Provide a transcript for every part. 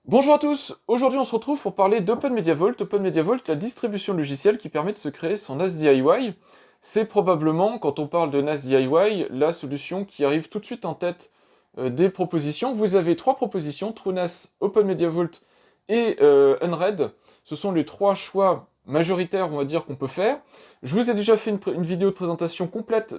Bonjour à tous, aujourd'hui on se retrouve pour parler d'Open Media Vault. Open Media Vault, la distribution logicielle qui permet de se créer son NAS DIY. C'est probablement, quand on parle de NAS DIY, la solution qui arrive tout de suite en tête des propositions. Vous avez trois propositions, TrueNAS, Open Media Vault et Unread. Ce sont les trois choix majoritaires, on va dire, qu'on peut faire. Je vous ai déjà fait une vidéo de présentation complète,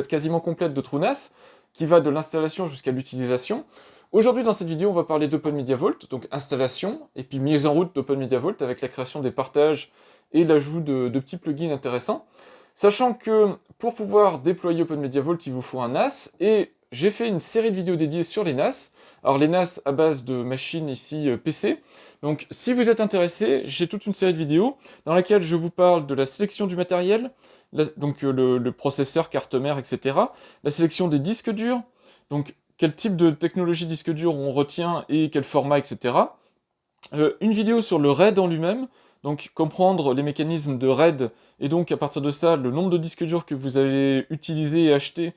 quasiment complète de TrueNAS, qui va de l'installation jusqu'à l'utilisation. Aujourd'hui, dans cette vidéo, on va parler d'Open Media Vault, donc installation, et puis mise en route d'Open Media Vault avec la création des partages et l'ajout de petits plugins intéressants. Sachant que pour pouvoir déployer Open Media Vault, il vous faut un NAS, et j'ai fait une série de vidéos dédiées sur les NAS. Alors les NAS à base de machines ici PC. Donc si vous êtes intéressé, j'ai toute une série de vidéos dans laquelle je vous parle de la sélection du matériel, le processeur, carte mère, etc. La sélection des disques durs, donc quel type de technologie disque dur on retient et quel format, etc. Une vidéo sur le RAID en lui-même, donc comprendre les mécanismes de RAID, et donc à partir de ça, le nombre de disques durs que vous allez utiliser et acheter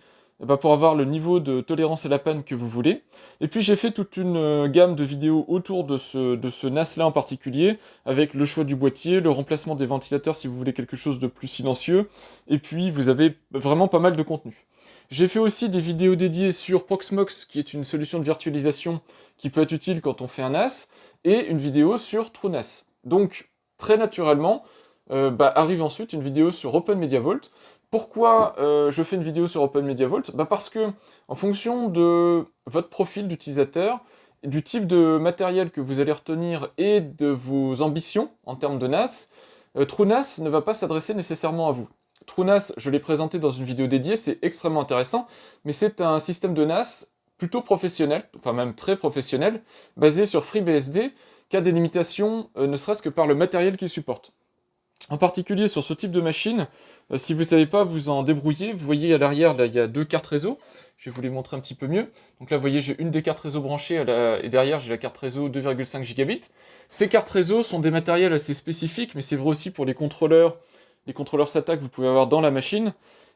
pour avoir le niveau de tolérance à la panne que vous voulez. Et puis j'ai fait toute une gamme de vidéos autour de ce NAS-là en particulier, avec le choix du boîtier, le remplacement des ventilateurs si vous voulez quelque chose de plus silencieux, et puis vous avez vraiment pas mal de contenu. J'ai fait aussi des vidéos dédiées sur Proxmox, qui est une solution de virtualisation qui peut être utile quand on fait un NAS, et une vidéo sur TrueNAS. Donc, très naturellement, arrive ensuite une vidéo sur Open Media Vault. Pourquoi je fais une vidéo sur Open Media Vault? Parce que, en fonction de votre profil d'utilisateur, du type de matériel que vous allez retenir et de vos ambitions en termes de NAS, TrueNAS ne va pas s'adresser nécessairement à vous. TrueNAS, je l'ai présenté dans une vidéo dédiée, c'est extrêmement intéressant, mais c'est un système de NAS plutôt professionnel, enfin même très professionnel, basé sur FreeBSD, qui a des limitations, ne serait-ce que par le matériel qu'il supporte. En particulier sur ce type de machine, si vous ne savez pas vous en débrouiller, vous voyez à l'arrière, là, il y a deux cartes réseau, je vais vous les montrer un petit peu mieux. Donc là, vous voyez, j'ai une des cartes réseau branchée, et derrière, j'ai la carte réseau 2,5 gigabits. Ces cartes réseau sont des matériels assez spécifiques, mais c'est vrai aussi pour les contrôleurs SATA que vous pouvez avoir dans la machine.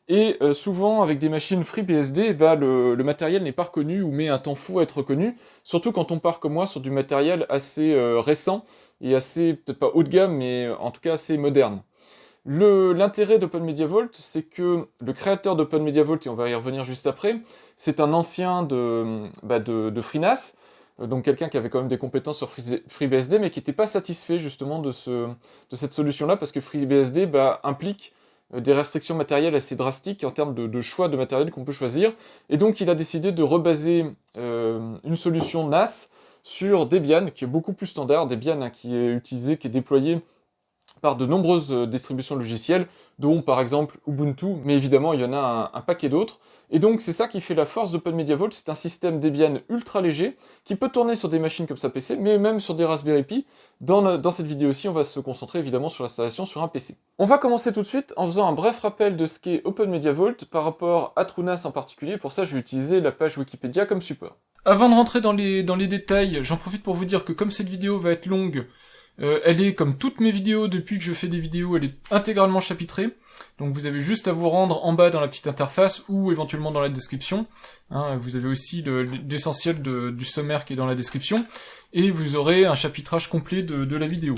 Et souvent, avec des machines FreeBSD, le matériel n'est pas reconnu ou met un temps fou à être reconnu, surtout quand on part comme moi sur du matériel assez récent et assez, peut-être pas haut de gamme, mais en tout cas assez moderne. L'intérêt d'Open Media Vault, c'est que le créateur d'Open Media Vault, et on va y revenir juste après, c'est un ancien de FreeNAS, donc quelqu'un qui avait quand même des compétences sur FreeBSD, mais qui n'était pas satisfait justement de cette solution-là, parce que FreeBSD implique des restrictions matérielles assez drastiques en termes de choix de matériel qu'on peut choisir, et donc il a décidé de rebaser une solution NAS sur Debian, qui est beaucoup plus standard, Debian qui est utilisé, qui est déployé par de nombreuses distributions logicielles, dont par exemple Ubuntu, mais évidemment il y en a un paquet d'autres. Et donc c'est ça qui fait la force d'Open Media Vault, c'est un système Debian ultra léger, qui peut tourner sur des machines comme ça PC, mais même sur des Raspberry Pi. Dans cette vidéo-ci, on va se concentrer évidemment sur l'installation sur un PC. On va commencer tout de suite en faisant un bref rappel de ce qu'est Open Media Vault par rapport à TrueNAS en particulier. Pour ça, je vais utiliser la page Wikipédia comme support. Avant de rentrer dans les détails, j'en profite pour vous dire que comme cette vidéo va être longue, elle est, comme toutes mes vidéos depuis que je fais des vidéos, elle est intégralement chapitrée. Donc vous avez juste à vous rendre en bas dans la petite interface ou éventuellement dans la description. Vous avez aussi l'essentiel du sommaire qui est dans la description. Et vous aurez un chapitrage complet de la vidéo.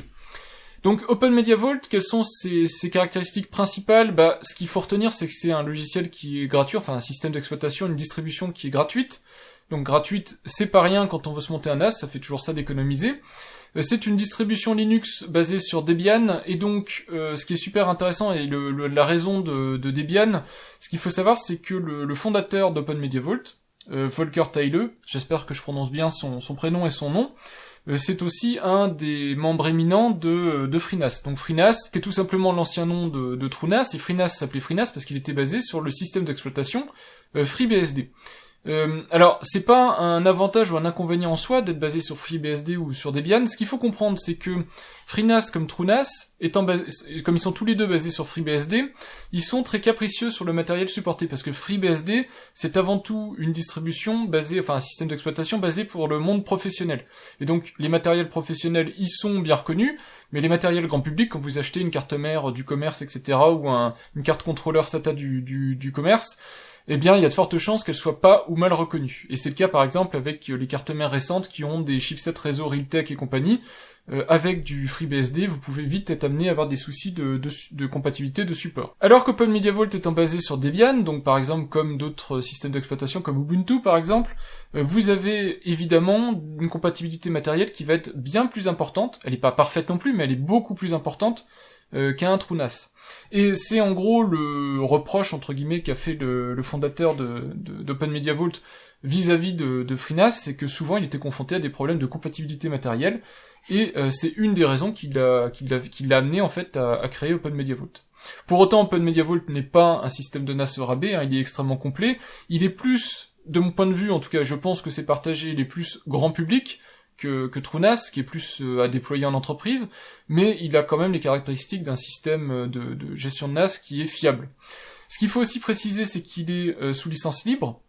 Donc Open Media Vault, quelles sont ses caractéristiques principales? Ce qu'il faut retenir, c'est que c'est un logiciel qui est gratuit, enfin un système d'exploitation, une distribution qui est gratuite. Donc gratuite, c'est pas rien quand on veut se monter un NAS, ça fait toujours ça d'économiser. C'est une distribution Linux basée sur Debian, et donc ce qui est super intéressant, et la raison de Debian, ce qu'il faut savoir, c'est que le fondateur d'Open Media Vault, Volker Teile, j'espère que je prononce bien son prénom et son nom, c'est aussi un des membres éminents de FreeNAS. Donc FreeNAS, qui est tout simplement l'ancien nom de TrueNAS, et FreeNAS s'appelait FreeNAS parce qu'il était basé sur le système d'exploitation FreeBSD. Alors, c'est pas un avantage ou un inconvénient en soi d'être basé sur FreeBSD ou sur Debian. Ce qu'il faut comprendre, c'est que FreeNAS comme TrueNAS, comme ils sont tous les deux basés sur FreeBSD, ils sont très capricieux sur le matériel supporté, parce que FreeBSD, c'est avant tout une distribution un système d'exploitation basé pour le monde professionnel. Et donc, les matériels professionnels, ils sont bien reconnus, mais les matériels grand public, quand vous achetez une carte mère du commerce, etc., ou une carte contrôleur SATA du commerce, eh bien il y a de fortes chances qu'elles soient pas ou mal reconnues. Et c'est le cas par exemple avec les cartes mères récentes qui ont des chipsets réseau Realtek et compagnie. Avec du FreeBSD, vous pouvez vite être amené à avoir des soucis de compatibilité de support. Alors qu'OpenMediaVault étant basé sur Debian, donc par exemple comme d'autres systèmes d'exploitation comme Ubuntu par exemple, vous avez évidemment une compatibilité matérielle qui va être bien plus importante. Elle n'est pas parfaite non plus, mais elle est beaucoup plus importante qu'un TrueNAS. Et c'est en gros le reproche entre guillemets qu'a fait le fondateur d'OpenMediaVault vis-à-vis de FreeNAS, c'est que souvent il était confronté à des problèmes de compatibilité matérielle, et c'est une des raisons qui l'a amené en fait à créer OpenMediaVault. Pour autant, OpenMediaVault n'est pas un système de NAS rabais, il est extrêmement complet, il est plus, de mon point de vue en tout cas, je pense que c'est partagé, il est plus grand public que TrueNAS, qui est plus à déployer en entreprise, mais il a quand même les caractéristiques d'un système de gestion de NAS qui est fiable. Ce qu'il faut aussi préciser, c'est qu'il est sous licence libre,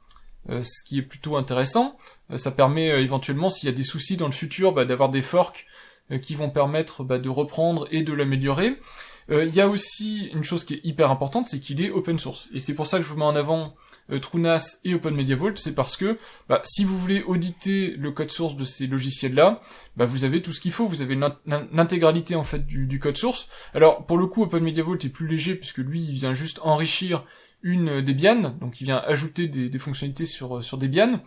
ce qui est plutôt intéressant. Ça permet éventuellement, s'il y a des soucis dans le futur, d'avoir des forks qui vont permettre de reprendre et de l'améliorer. Il y a aussi une chose qui est hyper importante, c'est qu'il est open source. Et c'est pour ça que je vous mets en avant TrueNAS et OpenMediaVault, c'est parce que si vous voulez auditer le code source de ces logiciels-là, vous avez tout ce qu'il faut, vous avez l'intégralité en fait du code source. Alors pour le coup, OpenMediaVault est plus léger puisque lui, il vient juste enrichir une Debian, donc il vient ajouter des fonctionnalités sur Debian.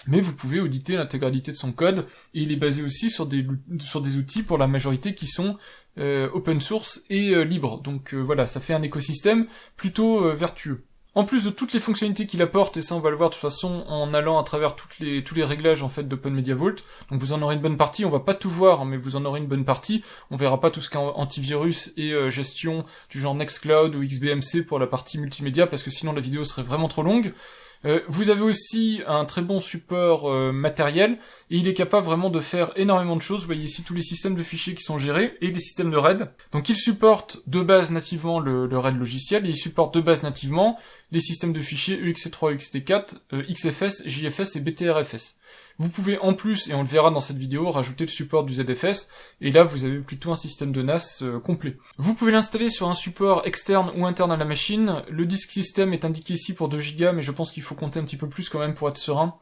Mais vous pouvez auditer l'intégralité de son code, et il est basé aussi sur des outils pour la majorité qui sont open source et libres. Donc voilà, ça fait un écosystème plutôt vertueux. En plus de toutes les fonctionnalités qu'il apporte, et ça on va le voir de toute façon en allant à travers tous les réglages en fait d'OpenMediaVault, donc vous en aurez une bonne partie, on va pas tout voir, mais vous en aurez une bonne partie, on verra pas tout ce qui est antivirus et gestion du genre Nextcloud ou XBMC pour la partie multimédia, parce que sinon la vidéo serait vraiment trop longue. Vous avez aussi un très bon support matériel, et il est capable vraiment de faire énormément de choses. Vous voyez ici tous les systèmes de fichiers qui sont gérés, et les systèmes de RAID. Donc il supporte de base nativement le RAID logiciel, et il supporte de base nativement les systèmes de fichiers ext3, ext4, XFS, JFS et BTRFS. Vous pouvez en plus, et on le verra dans cette vidéo, rajouter le support du ZFS, et là vous avez plutôt un système de NAS complet. Vous pouvez l'installer sur un support externe ou interne à la machine. Le disk system est indiqué ici pour 2 Go, mais je pense qu'il faut compter un petit peu plus quand même pour être serein.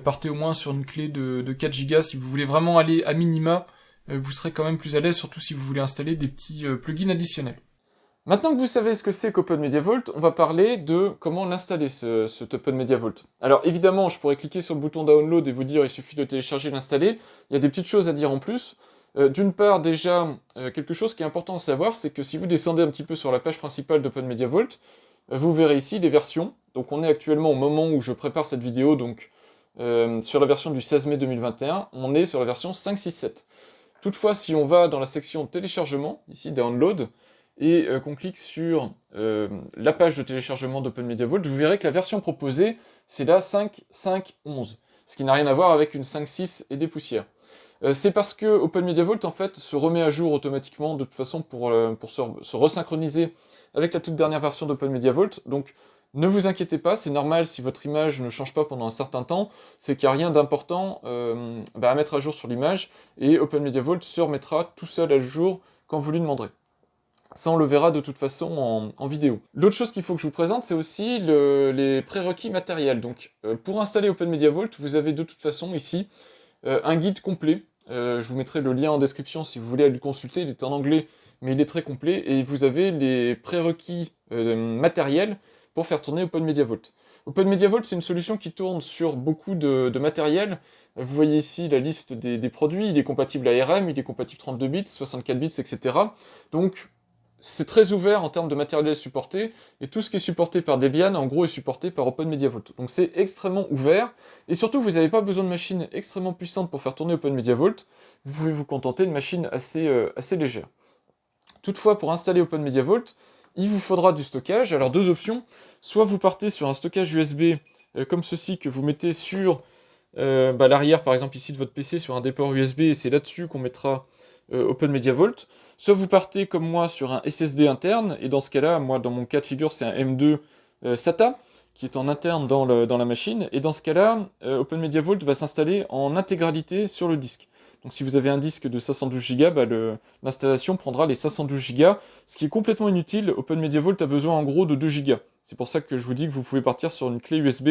Partez au moins sur une clé de 4 Go, si vous voulez vraiment aller à minima, vous serez quand même plus à l'aise, surtout si vous voulez installer des petits plugins additionnels. Maintenant que vous savez ce que c'est qu'OpenMediaVault, on va parler de comment l'installer, cet OpenMediaVault. Alors évidemment, je pourrais cliquer sur le bouton Download et vous dire il suffit de télécharger et l'installer. Il y a des petites choses à dire en plus. D'une part, déjà, quelque chose qui est important à savoir, c'est que si vous descendez un petit peu sur la page principale d'OpenMediaVault, vous verrez ici les versions. Donc on est actuellement au moment où je prépare cette vidéo, donc sur la version du 16 mai 2021, on est sur la version 5.6.7. Toutefois, si on va dans la section téléchargement, ici Download, et qu'on clique sur la page de téléchargement d'OpenMediaVault, vous verrez que la version proposée, c'est la 5.5.11, ce qui n'a rien à voir avec une 5.6 et des poussières. C'est parce que OpenMediaVault, en fait, se remet à jour automatiquement, de toute façon, pour se resynchroniser avec la toute dernière version d'OpenMediaVault, donc ne vous inquiétez pas, c'est normal si votre image ne change pas pendant un certain temps, c'est qu'il n'y a rien d'important à mettre à jour sur l'image, et OpenMediaVault se remettra tout seul à jour quand vous lui demanderez. Ça, on le verra de toute façon en vidéo. L'autre chose qu'il faut que je vous présente, c'est aussi les prérequis matériels. Donc, pour installer OpenMediaVault, vous avez de toute façon ici un guide complet. Je vous mettrai le lien en description si vous voulez aller le consulter. Il est en anglais, mais il est très complet. Et vous avez les prérequis matériels pour faire tourner OpenMediaVault. OpenMediaVault, c'est une solution qui tourne sur beaucoup de matériel. Vous voyez ici la liste des produits. Il est compatible ARM, il est compatible 32 bits, 64 bits, etc. Donc, c'est très ouvert en termes de matériel supporté, et tout ce qui est supporté par Debian, en gros, est supporté par OpenMediaVault. Donc c'est extrêmement ouvert, et surtout, vous n'avez pas besoin de machines extrêmement puissantes pour faire tourner OpenMediaVault, vous pouvez vous contenter de machines assez légères. Toutefois, pour installer OpenMediaVault, il vous faudra du stockage. Alors deux options, soit vous partez sur un stockage USB, comme ceci, que vous mettez sur l'arrière, par exemple ici de votre PC, sur un des ports USB, et c'est là-dessus qu'on mettra OpenMediaVault, soit vous partez comme moi sur un SSD interne, et dans ce cas-là, moi dans mon cas de figure c'est un M2 SATA, qui est en interne dans la machine, et dans ce cas-là, OpenMediaVault va s'installer en intégralité sur le disque. Donc si vous avez un disque de 512 Go, bah, l'installation prendra les 512 Go, ce qui est complètement inutile. OpenMediaVault a besoin en gros de 2 Go. C'est pour ça que je vous dis que vous pouvez partir sur une clé USB,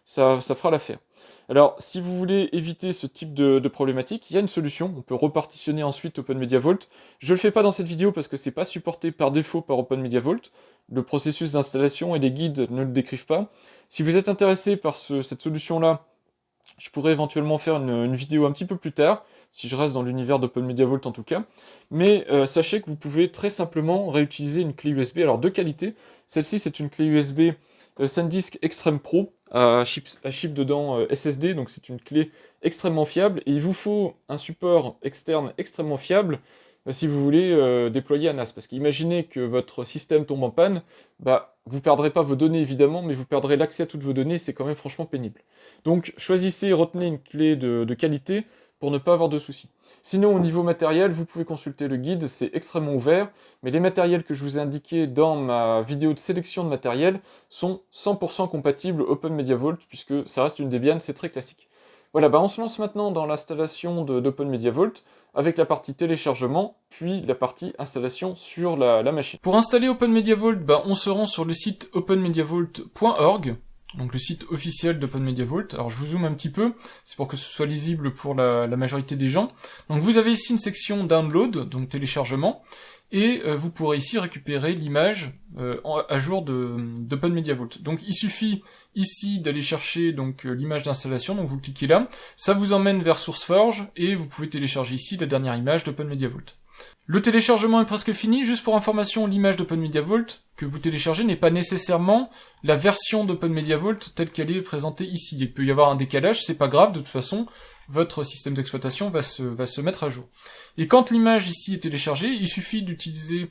ça fera l'affaire. Alors, si vous voulez éviter ce type de problématique, il y a une solution. On peut repartitionner ensuite OpenMediaVault. Je le fais pas dans cette vidéo parce que c'est pas supporté par défaut par OpenMediaVault. Le processus d'installation et les guides ne le décrivent pas. Si vous êtes intéressé par cette solution-là, je pourrais éventuellement faire une vidéo un petit peu plus tard, si je reste dans l'univers d'OpenMediaVault en tout cas. Mais sachez que vous pouvez très simplement réutiliser une clé USB, alors de qualité. Celle-ci, c'est une clé USB SanDisk Extreme Pro, à chip dedans SSD, donc c'est une clé extrêmement fiable. Et il vous faut un support externe extrêmement fiable si vous voulez déployer un NAS. Parce qu'imaginez que votre système tombe en panne, bah, vous perdrez pas vos données évidemment, mais vous perdrez l'accès à toutes vos données, c'est quand même franchement pénible. Donc choisissez et retenez une clé de qualité pour ne pas avoir de soucis. Sinon, au niveau matériel, vous pouvez consulter le guide, c'est extrêmement ouvert, mais les matériels que je vous ai indiqués dans ma vidéo de sélection de matériel sont 100% compatibles OpenMediaVault, puisque ça reste une Debian, c'est très classique. Voilà, bah on se lance maintenant dans l'installation d'OpenMediaVault, avec la partie téléchargement, puis la partie installation sur la machine. Pour installer OpenMediaVault, bah on se rend sur le site openmediavault.org. Donc le site officiel d'OpenMediaVault. Alors je vous zoome un petit peu, c'est pour que ce soit lisible pour la majorité des gens. Donc vous avez ici une section download, donc téléchargement, et vous pourrez ici récupérer l'image à jour d'OpenMediaVault. Donc il suffit ici d'aller chercher donc l'image d'installation, donc vous cliquez là, ça vous emmène vers SourceForge, et vous pouvez télécharger ici la dernière image d'OpenMediaVault. Le téléchargement est presque fini. Juste pour information, l'image d'OpenMediaVault que vous téléchargez n'est pas nécessairement la version d'OpenMediaVault telle qu'elle est présentée ici. Il peut y avoir un décalage, c'est pas grave, de toute façon, votre système d'exploitation va se mettre à jour. Et quand l'image ici est téléchargée, il suffit d'utiliser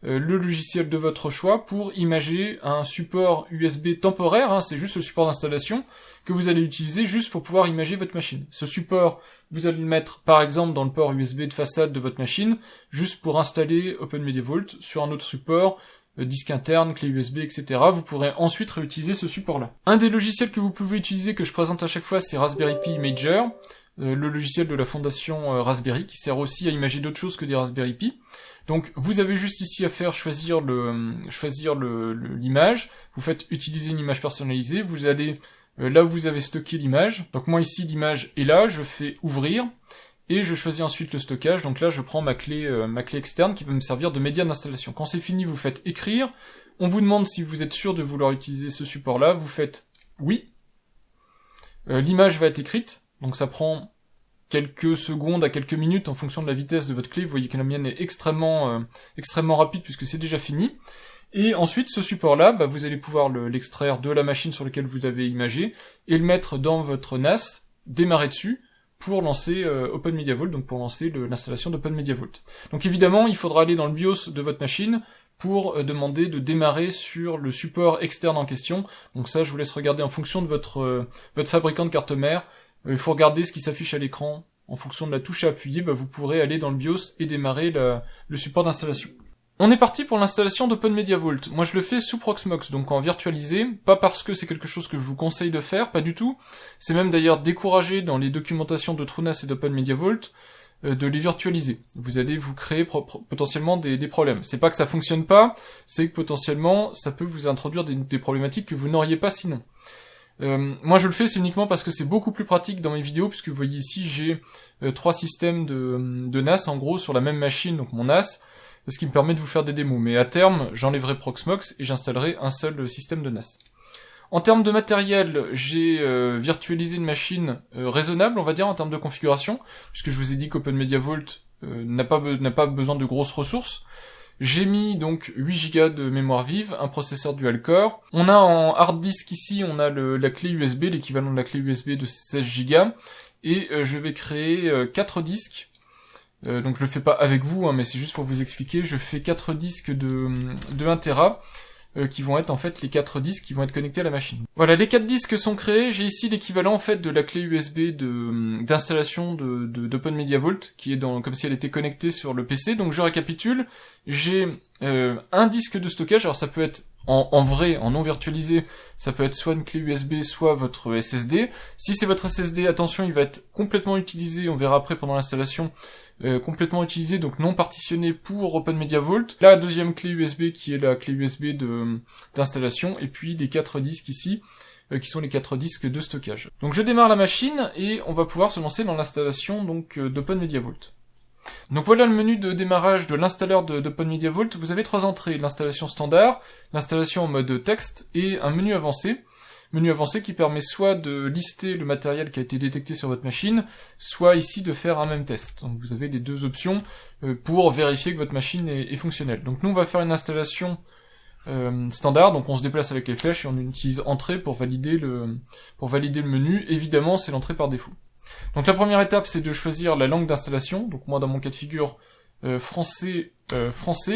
le logiciel de votre choix pour imager un support USB temporaire, hein, c'est juste le support d'installation que vous allez utiliser juste pour pouvoir imager votre machine. Ce support, vous allez le mettre par exemple dans le port USB de façade de votre machine, juste pour installer OpenMediaVault sur un autre support, disque interne, clé USB, etc. Vous pourrez ensuite réutiliser ce support-là. Un des logiciels que vous pouvez utiliser, que je présente à chaque fois, c'est Raspberry Pi Imager, le logiciel de la fondation Raspberry, qui sert aussi à imager d'autres choses que des Raspberry Pi. Donc vous avez juste ici à faire choisir l'image, vous faites utiliser une image personnalisée, vous allez là où vous avez stocké l'image. Donc moi ici l'image est là, je fais ouvrir, et je choisis ensuite le stockage. Donc là je prends ma clé externe qui va me servir de média d'installation. Quand c'est fini, vous faites écrire, on vous demande si vous êtes sûr de vouloir utiliser ce support-là, vous faites oui, l'image va être écrite, donc ça prend quelques secondes à quelques minutes en fonction de la vitesse de votre clé. Vous voyez que la mienne est extrêmement rapide puisque c'est déjà fini. Et ensuite, ce support-là, bah, vous allez pouvoir l'extraire de la machine sur laquelle vous avez imagé et le mettre dans votre NAS, démarrer dessus pour lancer OpenMediaVault, donc pour lancer l'installation d'OpenMediaVault. Donc évidemment, il faudra aller dans le BIOS de votre machine pour demander de démarrer sur le support externe en question. Donc ça, je vous laisse regarder en fonction de votre fabricant de carte mère. Il faut regarder ce qui s'affiche à l'écran. En fonction de la touche à appuyer, bah, vous pourrez aller dans le BIOS et démarrer le support d'installation. On est parti pour l'installation d'OpenMediaVault. Moi je le fais sous Proxmox, donc en virtualisé, pas parce que c'est quelque chose que je vous conseille de faire, pas du tout. C'est même d'ailleurs découragé dans les documentations de TrueNAS et d'OpenMediaVault de les virtualiser. Vous allez vous créer potentiellement des problèmes. C'est pas que ça fonctionne pas, c'est que potentiellement ça peut vous introduire des problématiques que vous n'auriez pas sinon. Moi je le fais, c'est uniquement parce que c'est beaucoup plus pratique dans mes vidéos, puisque vous voyez ici j'ai 3 systèmes de NAS en gros sur la même machine, donc mon NAS, ce qui me permet de vous faire des démos. Mais à terme, j'enlèverai Proxmox et j'installerai un seul système de NAS. En termes de matériel, j'ai virtualisé une machine raisonnable, on va dire, en termes de configuration, puisque je vous ai dit qu'OpenMediaVault n'a pas besoin de grosses ressources. J'ai mis donc 8 Go de mémoire vive, un processeur dual-core. On a en hard disk ici, on a la clé USB, l'équivalent de la clé USB de 16 Go, et je vais créer 4 disques. Donc je le fais pas avec vous, hein, mais c'est juste pour vous expliquer. Je fais 4 disques de 1 Tera, qui vont être en fait les 4 disques qui vont être connectés à la machine. Voilà, les 4 disques sont créés. J'ai ici l'équivalent en fait de la clé USB d'installation d'OpenMediaVault, qui est comme si elle était connectée sur le PC. Donc je récapitule. J'ai un disque de stockage. Alors ça peut être en vrai, en non virtualisé, ça peut être soit une clé USB, soit votre SSD. Si c'est votre SSD, attention, il va être complètement utilisé, on verra après pendant l'installation, complètement utilisé, donc non partitionné pour OpenMediaVault. La deuxième clé USB qui est la clé USB d'installation, et puis des 4 disques ici, qui sont les 4 disques de stockage. Donc je démarre la machine, et on va pouvoir se lancer dans l'installation donc d'OpenMediaVault. Donc voilà le menu de démarrage de l'installeur d'OpenMediaVault. Vous avez 3 entrées, l'installation standard, l'installation en mode texte et un menu avancé. Menu avancé qui permet soit de lister le matériel qui a été détecté sur votre machine, soit ici de faire un même test. Donc vous avez les deux options pour vérifier que votre machine est fonctionnelle. Donc nous on va faire une installation standard, donc on se déplace avec les flèches et on utilise entrée pour valider le menu. Évidemment c'est l'entrée par défaut. Donc la première étape c'est de choisir la langue d'installation. Donc moi dans mon cas de figure français,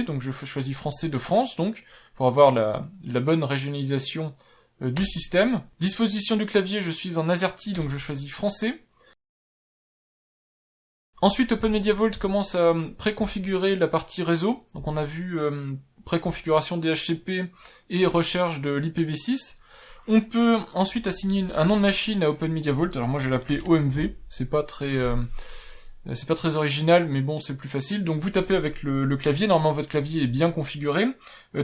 donc je choisis français de France, donc pour avoir la bonne régionalisation du système. Disposition du clavier, je suis en AZERTY, donc je choisis français. Ensuite OpenMediaVault commence à préconfigurer la partie réseau. Donc on a vu préconfiguration DHCP et recherche de l'IPv6. On peut ensuite assigner un nom de machine à OpenMediaVault. Alors moi je vais l'appeler OMV, c'est pas très original, mais bon c'est plus facile. Donc vous tapez avec le clavier, normalement votre clavier est bien configuré.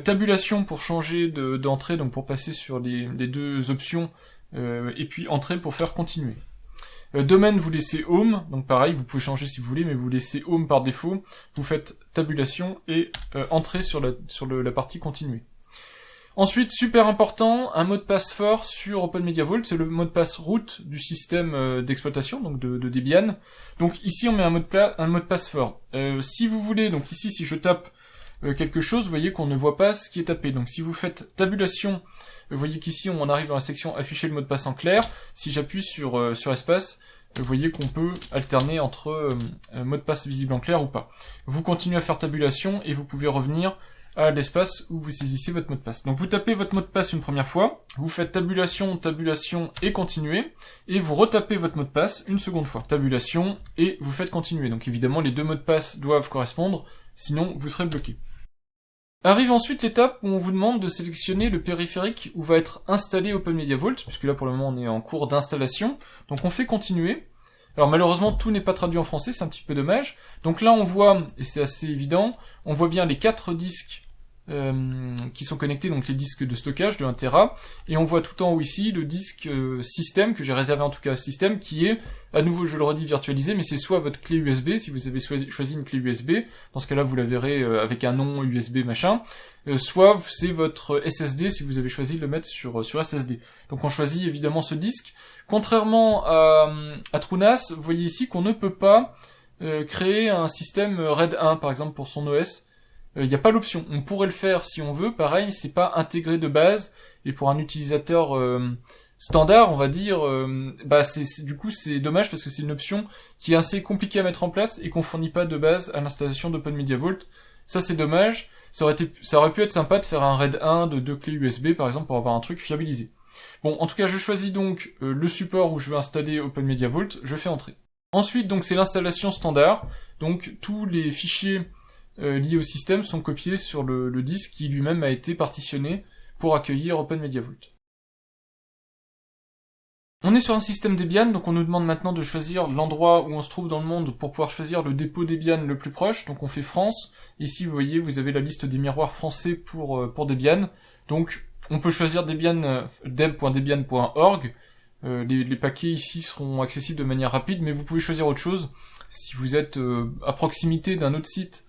Tabulation pour changer d'entrée, donc pour passer sur les deux options, et puis entrée pour faire continuer. Domaine vous laissez home, donc pareil vous pouvez changer si vous voulez, mais vous laissez home par défaut. Vous faites tabulation et entrée sur la partie continuer. Ensuite, super important, un mot de passe fort sur OpenMediaVault, c'est le mot de passe root du système d'exploitation, donc de Debian. Donc ici on met un mot de passe fort. Si vous voulez, donc ici si je tape quelque chose, vous voyez qu'on ne voit pas ce qui est tapé. Donc si vous faites tabulation, vous voyez qu'ici on arrive dans la section afficher le mot de passe en clair. Si j'appuie sur espace, vous voyez qu'on peut alterner entre mot de passe visible en clair ou pas. Vous continuez à faire tabulation et vous pouvez revenir à l'espace où vous saisissez votre mot de passe. Donc vous tapez votre mot de passe une première fois, vous faites tabulation et continuer, et vous retapez votre mot de passe une seconde fois. Tabulation et vous faites continuer. Donc évidemment les deux mots de passe doivent correspondre, sinon vous serez bloqué. Arrive ensuite l'étape où on vous demande de sélectionner le périphérique où va être installé OpenMediaVault, puisque là pour le moment on est en cours d'installation. Donc on fait continuer. Alors malheureusement tout n'est pas traduit en français, c'est un petit peu dommage. Donc là on voit, et c'est assez évident, on voit bien les 4 disques qui sont connectés, donc les disques de stockage de 1 Tera, et on voit tout en haut ici le disque système, que j'ai réservé en tout cas système, qui est, à nouveau je le redis, virtualisé, mais c'est soit votre clé USB, si vous avez choisi une clé USB, dans ce cas-là vous la verrez avec un nom USB machin, soit c'est votre SSD, si vous avez choisi de le mettre sur SSD. Donc on choisit évidemment ce disque. Contrairement à TrueNAS, vous voyez ici qu'on ne peut pas créer un système RAID 1 par exemple pour son OS. Il n'y a pas l'option. On pourrait le faire si on veut, pareil, c'est pas intégré de base, et pour un utilisateur standard, on va dire, du coup c'est dommage parce que c'est une option qui est assez compliquée à mettre en place et qu'on fournit pas de base à l'installation d'OpenMediaVault. Ça c'est dommage. Ça aurait pu être sympa de faire un RAID 1 de 2 clés USB par exemple pour avoir un truc fiabilisé. Bon, en tout cas, je choisis donc le support où je veux installer OpenMediaVault, je fais entrer. Ensuite, donc c'est l'installation standard. Donc tous les fichiers liés au système sont copiés sur le disque qui lui-même a été partitionné pour accueillir OpenMediaVault. On est sur un système Debian, donc on nous demande maintenant de choisir l'endroit où on se trouve dans le monde pour pouvoir choisir le dépôt Debian le plus proche. Donc on fait France. Ici, vous voyez, vous avez la liste des miroirs français pour Debian. Donc on peut choisir Debian, deb.debian.org. Les paquets ici seront accessibles de manière rapide, mais vous pouvez choisir autre chose. Si vous êtes à proximité d'un autre site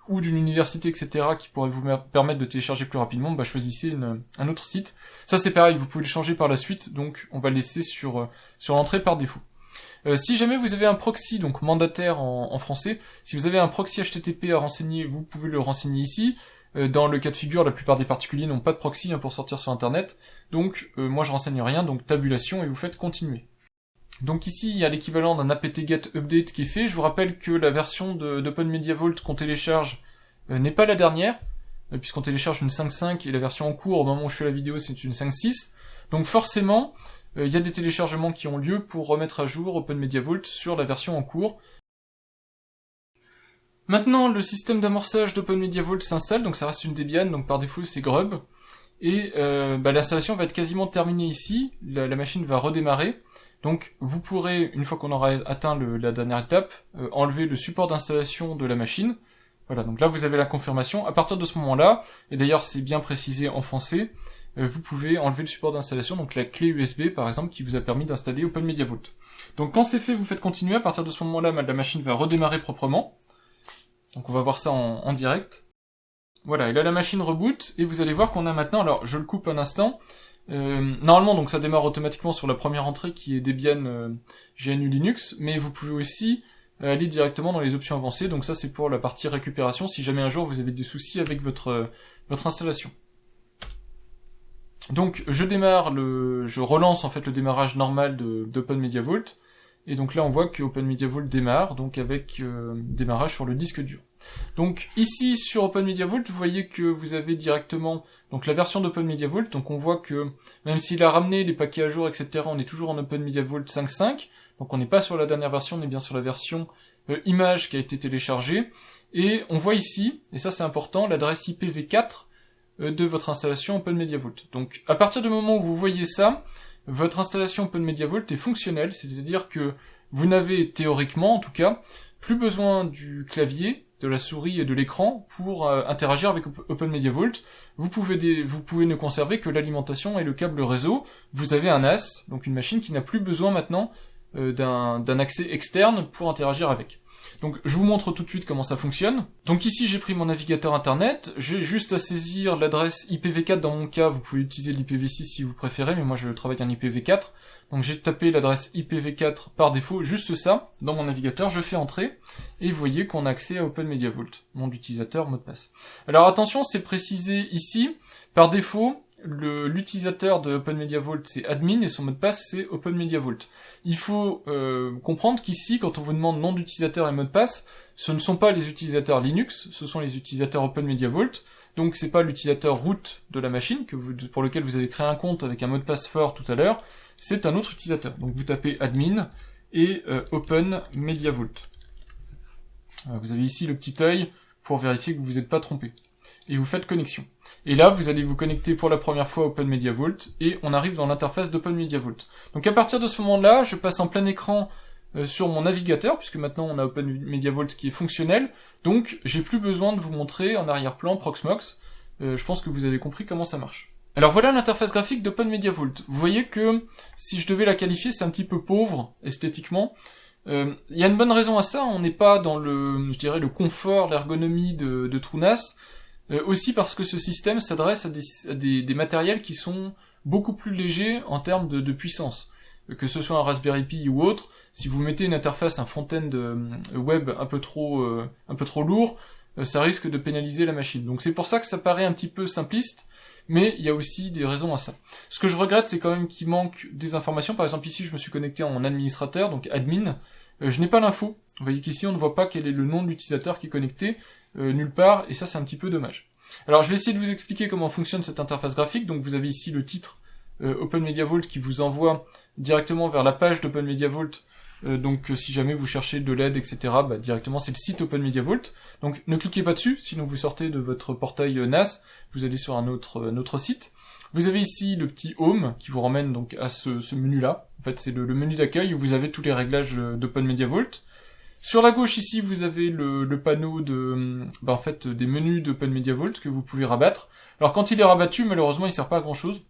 ou d'une université, etc., qui pourrait vous permettre de télécharger plus rapidement, choisissez un autre site. Ça c'est pareil, vous pouvez le changer par la suite, donc on va le laisser sur l'entrée par défaut. Si jamais vous avez un proxy, donc mandataire en français, si vous avez un proxy HTTP à renseigner, vous pouvez le renseigner ici. Dans le cas de figure, la plupart des particuliers n'ont pas de proxy pour sortir sur internet, donc moi je renseigne rien, donc tabulation et vous faites continuer. Donc ici, il y a l'équivalent d'un apt-get update qui est fait. Je vous rappelle que la version d'OpenMediaVault qu'on télécharge n'est pas la dernière, puisqu'on télécharge une 5.5 et la version en cours, au moment où je fais la vidéo, c'est une 5.6. Donc forcément, il y a des téléchargements qui ont lieu pour remettre à jour OpenMediaVault sur la version en cours. Maintenant, le système d'amorçage d'OpenMediaVault s'installe, donc ça reste une Debian, donc par défaut c'est Grub. et l'installation va être quasiment terminée ici, la machine va redémarrer. Donc vous pourrez, une fois qu'on aura atteint la dernière étape, enlever le support d'installation de la machine. Voilà, donc là vous avez la confirmation. À partir de ce moment-là, et d'ailleurs c'est bien précisé en français, vous pouvez enlever le support d'installation, donc la clé USB par exemple qui vous a permis d'installer OpenMediaVault. Donc quand c'est fait, vous faites continuer. À partir de ce moment-là, la machine va redémarrer proprement. Donc on va voir ça en direct. Voilà, et là la machine reboot, et vous allez voir qu'on a maintenant, alors je le coupe un instant, normalement donc ça démarre automatiquement sur la première entrée qui est Debian GNU Linux, mais vous pouvez aussi aller directement dans les options avancées, donc ça c'est pour la partie récupération, si jamais un jour vous avez des soucis avec votre installation. Donc je relance en fait le démarrage normal d'OpenMediaVault, et donc là on voit que OpenMediaVault démarre, donc avec démarrage sur le disque dur. Donc ici sur OpenMediaVault, vous voyez que vous avez directement donc la version d'OpenMediaVault, donc on voit que même s'il a ramené les paquets à jour, etc., on est toujours en OpenMediaVault 5.5, donc on n'est pas sur la dernière version, on est bien sur la version image qui a été téléchargée, et on voit ici, et ça c'est important, l'adresse IPv4 de votre installation OpenMediaVault. Donc à partir du moment où vous voyez ça, votre installation OpenMediaVault est fonctionnelle, c'est-à-dire que vous n'avez théoriquement en tout cas plus besoin du clavier, de la souris et de l'écran pour interagir avec OpenMediaVault. Vous pouvez ne conserver que l'alimentation et le câble réseau. Vous avez un NAS, donc une machine qui n'a plus besoin maintenant d'un accès externe pour interagir avec. Donc je vous montre tout de suite comment ça fonctionne. Donc ici j'ai pris mon navigateur internet, j'ai juste à saisir l'adresse IPv4 dans mon cas, vous pouvez utiliser l'IPv6 si vous préférez, mais moi je travaille en IPv4. Donc j'ai tapé l'adresse IPv4 par défaut, juste ça, dans mon navigateur, je fais entrer, et vous voyez qu'on a accès à OpenMediaVault, nom d'utilisateur, mot de passe. Alors attention, c'est précisé ici, par défaut, l'utilisateur de OpenMediaVault c'est admin et son mot de passe c'est OpenMediaVault. Il faut comprendre qu'ici, quand on vous demande nom d'utilisateur et mot de passe, ce ne sont pas les utilisateurs Linux, ce sont les utilisateurs OpenMediaVault. Donc c'est pas l'utilisateur root de la machine pour lequel vous avez créé un compte avec un mot de passe fort tout à l'heure, c'est un autre utilisateur. Donc vous tapez admin et OpenMediaVault. Vous avez ici le petit œil pour vérifier que vous vous êtes pas trompé. Et vous faites connexion. Et là, vous allez vous connecter pour la première fois à OpenMediaVault, et on arrive dans l'interface d'OpenMediaVault. Donc à partir de ce moment-là, je passe en plein écran sur mon navigateur, puisque maintenant on a OpenMediaVault qui est fonctionnel, donc j'ai plus besoin de vous montrer en arrière-plan Proxmox. Je pense que vous avez compris comment ça marche. Alors voilà l'interface graphique d'OpenMediaVault. Vous voyez que si je devais la qualifier, c'est un petit peu pauvre esthétiquement. Il y a une bonne raison à ça, on n'est pas dans le confort, l'ergonomie de TrueNAS. Aussi parce que ce système s'adresse à des matériels qui sont beaucoup plus légers en termes de puissance. Que ce soit un Raspberry Pi ou autre, si vous mettez une interface, un front-end web un peu trop lourd, ça risque de pénaliser la machine. Donc c'est pour ça que ça paraît un petit peu simpliste, mais il y a aussi des raisons à ça. Ce que je regrette, c'est quand même qu'il manque des informations. Par exemple ici, je me suis connecté en administrateur, donc admin. Je n'ai pas l'info. Vous voyez qu'ici, on ne voit pas quel est le nom de l'utilisateur qui est connecté nulle part, et ça c'est un petit peu dommage. Alors je vais essayer de vous expliquer comment fonctionne cette interface graphique. Donc vous avez ici le titre OpenMediaVault qui vous envoie directement vers la page d'OpenMediaVault. Donc si jamais vous cherchez de l'aide, etc., directement c'est le site OpenMediaVault. Donc ne cliquez pas dessus, sinon vous sortez de votre portail NAS, vous allez sur un autre site. Vous avez ici le petit Home qui vous ramène donc à ce menu-là. En fait c'est le menu d'accueil où vous avez tous les réglages d'OpenMediaVault. Sur la gauche ici, vous avez le panneau des menus d'OpenMediaVault que vous pouvez rabattre. Alors quand il est rabattu, malheureusement, il sert pas à grand chose.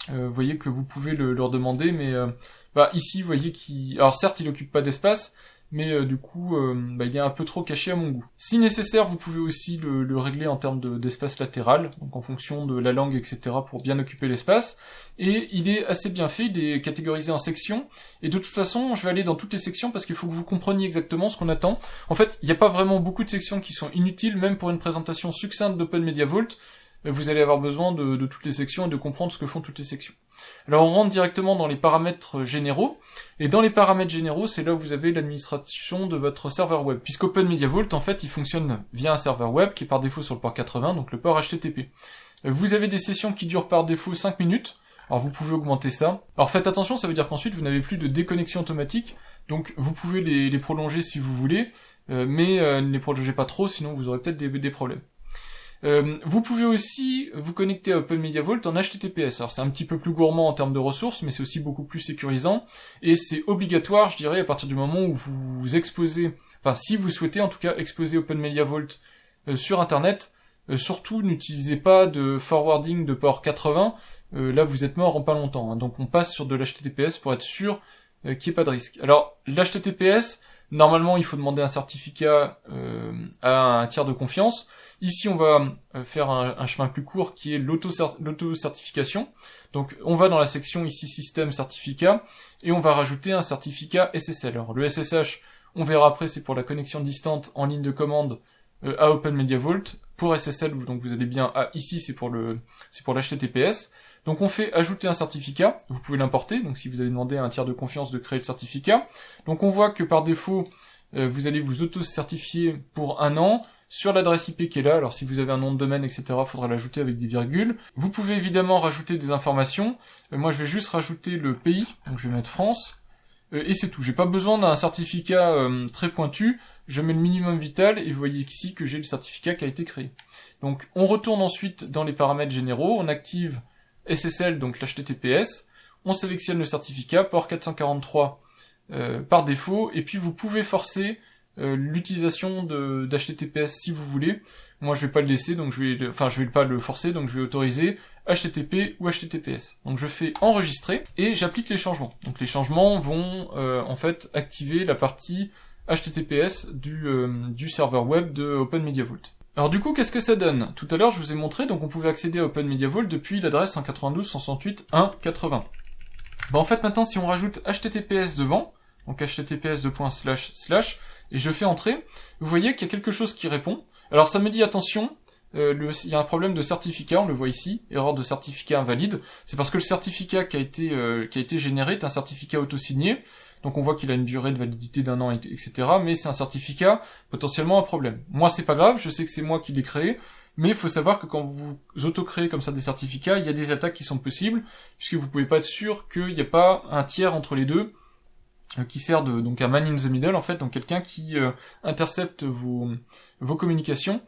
Vous voyez que vous pouvez leur demander, mais ici, vous voyez alors certes, il occupe pas d'espace, mais du coup, il est un peu trop caché à mon goût. Si nécessaire, vous pouvez aussi le régler en termes d'espace latéral, donc en fonction de la langue, etc., pour bien occuper l'espace. Et il est assez bien fait, il est catégorisé en sections, et de toute façon, je vais aller dans toutes les sections parce qu'il faut que vous compreniez exactement ce qu'on attend. En fait, il n'y a pas vraiment beaucoup de sections qui sont inutiles, même pour une présentation succincte d'OpenMediaVault, vous allez avoir besoin de toutes les sections et de comprendre ce que font toutes les sections. Alors on rentre directement dans les paramètres généraux, et dans les paramètres généraux, c'est là où vous avez l'administration de votre serveur web, puisqu'OpenMediaVault, en fait, il fonctionne via un serveur web qui est par défaut sur le port 80, donc le port HTTP. Vous avez des sessions qui durent par défaut 5 minutes, alors vous pouvez augmenter ça. Alors faites attention, ça veut dire qu'ensuite vous n'avez plus de déconnexion automatique, donc vous pouvez les prolonger si vous voulez, mais ne les prolongez pas trop, sinon vous aurez peut-être des problèmes. Vous pouvez aussi vous connecter à OpenMediaVault en HTTPS. Alors c'est un petit peu plus gourmand en termes de ressources, mais c'est aussi beaucoup plus sécurisant, et c'est obligatoire, je dirais, à partir du moment où vous exposez, enfin si vous souhaitez en tout cas exposer OpenMediaVault sur Internet, surtout n'utilisez pas de forwarding de port 80, là vous êtes mort en pas longtemps, hein. Donc on passe sur de l'HTTPS pour être sûr qu'il n'y ait pas de risque. Alors l'HTTPS, normalement il faut demander un certificat à un tiers de confiance. Ici on va faire un chemin plus court qui est l'auto-certification. Donc on va dans la section ici système certificat et on va rajouter un certificat SSL. Alors le SSH, on verra après, c'est pour la connexion distante en ligne de commande à OpenMediaVault. Pour SSL, donc vous allez bien ici, c'est pour l'HTTPS. Donc on fait ajouter un certificat, vous pouvez l'importer, donc si vous avez demandé à un tiers de confiance de créer le certificat. Donc on voit que par défaut, vous allez vous auto-certifier pour 1 an sur l'adresse IP qui est là. Alors si vous avez un nom de domaine, etc., il faudra l'ajouter avec des virgules. Vous pouvez évidemment rajouter des informations. Moi je vais juste rajouter le pays, donc je vais mettre France. Et c'est tout, j'ai pas besoin d'un certificat très pointu, je mets le minimum vital et vous voyez ici que j'ai le certificat qui a été créé. Donc on retourne ensuite dans les paramètres généraux, on active SSL, donc l'HTTPS, on sélectionne le certificat, port 443 par défaut, et puis vous pouvez forcer l'utilisation d'HTTPS si vous voulez. Moi je vais pas le laisser, donc je vais pas le forcer, donc je vais autoriser HTTP ou HTTPS. Donc je fais enregistrer et j'applique les changements. Donc les changements vont en fait activer la partie HTTPS du serveur web de OpenMediaVault. Alors du coup, qu'est-ce que ça donne? Tout à l'heure, je vous ai montré, donc on pouvait accéder à OpenMediaVault depuis l'adresse 192.168.1.80. En fait, maintenant, si on rajoute HTTPS devant, donc https:// et je fais entrer, vous voyez qu'il y a quelque chose qui répond. Alors ça me dit attention, il y a un problème de certificat, on le voit ici, erreur de certificat invalide. C'est parce que le certificat qui a été généré est un certificat auto-signé, donc on voit qu'il a une durée de validité d'1 an, etc. Mais c'est un certificat potentiellement un problème. Moi c'est pas grave, je sais que c'est moi qui l'ai créé, mais il faut savoir que quand vous auto-créez comme ça des certificats, il y a des attaques qui sont possibles, puisque vous pouvez pas être sûr qu'il n'y a pas un tiers entre les deux, qui sert donc un man in the middle en fait, donc quelqu'un qui intercepte vos communications.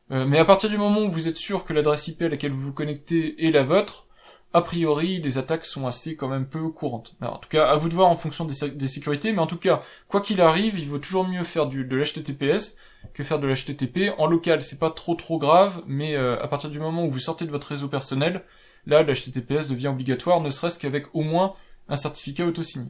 Mais à partir du moment où vous êtes sûr que l'adresse IP à laquelle vous vous connectez est la vôtre, a priori les attaques sont assez quand même peu courantes. Alors, en tout cas, à vous de voir en fonction des sécurités, mais en tout cas, quoi qu'il arrive, il vaut toujours mieux faire de l'HTTPS que faire de l'HTTP. En local, c'est pas trop grave, mais à partir du moment où vous sortez de votre réseau personnel, là, l'HTTPS devient obligatoire, ne serait-ce qu'avec au moins un certificat auto-signé.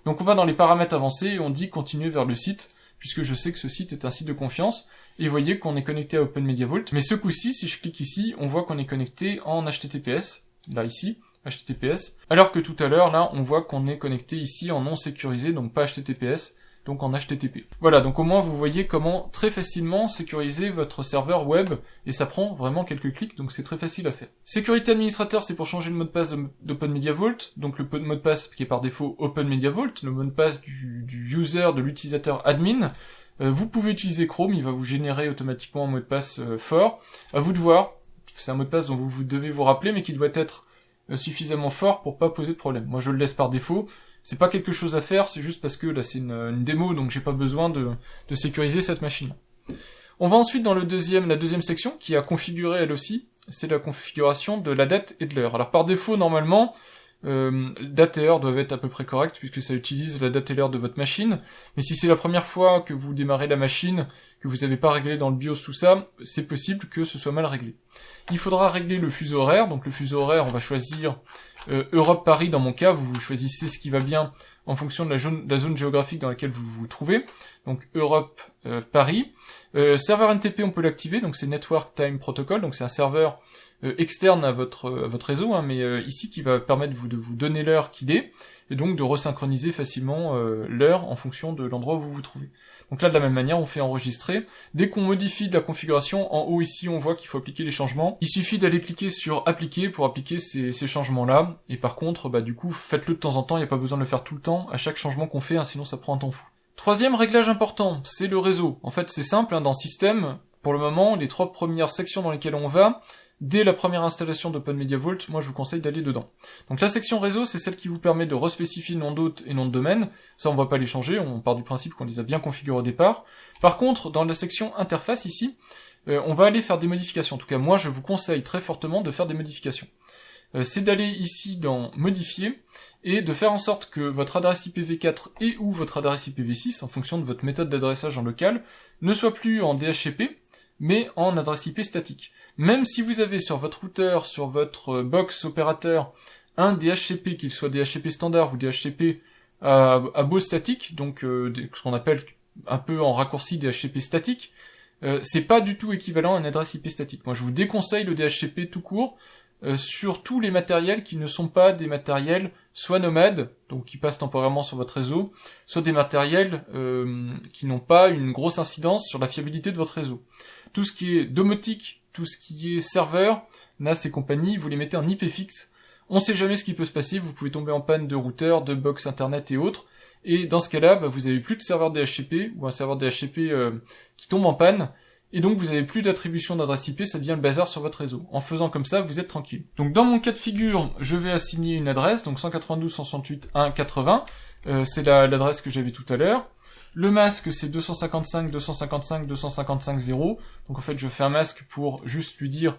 Donc on va dans les paramètres avancés et on dit continuer vers le site, puisque je sais que ce site est un site de confiance, et vous voyez qu'on est connecté à OpenMediaVault. Mais ce coup-ci, si je clique ici, on voit qu'on est connecté en HTTPS, là ici, HTTPS, alors que tout à l'heure, là, on voit qu'on est connecté ici en non sécurisé, donc pas HTTPS, donc en HTTP. Voilà, donc au moins vous voyez comment très facilement sécuriser votre serveur web, et ça prend vraiment quelques clics, donc c'est très facile à faire. Sécurité administrateur, c'est pour changer le mot de passe d'OpenMediaVault, donc le mot de passe qui est par défaut OpenMediaVault, le mot de passe du user, de l'utilisateur admin. Vous pouvez utiliser Chrome, il va vous générer automatiquement un mot de passe fort. À vous de voir, c'est un mot de passe dont vous devez vous rappeler, mais qui doit être suffisamment fort pour pas poser de problème. Moi je le laisse par défaut, c'est pas quelque chose à faire, c'est juste parce que là c'est une démo, donc j'ai pas besoin de sécuriser cette machine. On va ensuite dans la deuxième section, qui a configuré elle aussi, c'est la configuration de la date et de l'heure. Alors par défaut, normalement, date et heure doivent être à peu près correctes, puisque ça utilise la date et l'heure de votre machine, mais si c'est la première fois que vous démarrez la machine, que vous n'avez pas réglé dans le BIOS tout ça, c'est possible que ce soit mal réglé. Il faudra régler le fuseau horaire, donc le fuseau horaire, on va choisir Europe-Paris dans mon cas, vous choisissez ce qui va bien en fonction de la zone géographique dans laquelle vous vous trouvez, donc Europe-Paris. Serveur NTP, on peut l'activer, donc c'est Network Time Protocol, donc c'est un serveur externe à votre réseau, hein, mais ici qui va permettre de vous donner l'heure qu'il est, et donc de resynchroniser facilement l'heure en fonction de l'endroit où vous vous trouvez. Donc là, de la même manière, on fait enregistrer. Dès qu'on modifie de la configuration, en haut ici, on voit qu'il faut appliquer les changements. Il suffit d'aller cliquer sur appliquer pour appliquer ces changements-là. Et par contre, du coup, faites-le de temps en temps, il n'y a pas besoin de le faire tout le temps, à chaque changement qu'on fait, hein, sinon ça prend un temps fou. Troisième réglage important, c'est le réseau. En fait, c'est simple, hein, dans Système, pour le moment, les 3 premières sections dans lesquelles on va, dès la première installation d'OpenMediaVault, moi je vous conseille d'aller dedans. Donc la section réseau, c'est celle qui vous permet de respécifier nom d'hôte et nom de domaine. Ça, on va pas les changer, on part du principe qu'on les a bien configurés au départ. Par contre, dans la section interface ici, on va aller faire des modifications. En tout cas, moi, je vous conseille très fortement de faire des modifications. C'est d'aller ici dans Modifier, et de faire en sorte que votre adresse IPv4 et ou votre adresse IPv6, en fonction de votre méthode d'adressage en local, ne soit plus en DHCP, mais en adresse IP statique. Même si vous avez sur votre routeur, sur votre box opérateur, un DHCP, qu'il soit DHCP standard ou DHCP à beau statique, donc ce qu'on appelle un peu en raccourci DHCP statique, c'est pas du tout équivalent à une adresse IP statique. Moi je vous déconseille le DHCP tout court, sur tous les matériels qui ne sont pas des matériels soit nomades, donc qui passent temporairement sur votre réseau, soit des matériels qui n'ont pas une grosse incidence sur la fiabilité de votre réseau. Tout ce qui est domotique, tout ce qui est serveur, NAS et compagnie, vous les mettez en IP fixe. On sait jamais ce qui peut se passer, vous pouvez tomber en panne de routeur, de box internet et autres, et dans ce cas-là, vous avez plus de serveur DHCP, ou un serveur DHCP qui tombe en panne, et donc vous avez plus d'attribution d'adresse IP, ça devient le bazar sur votre réseau. En faisant comme ça, vous êtes tranquille. Donc dans mon cas de figure, je vais assigner une adresse, donc 192.168.1.80, c'est l'adresse que j'avais tout à l'heure. Le masque, c'est 255.255.255.0, donc en fait je fais un masque pour juste lui dire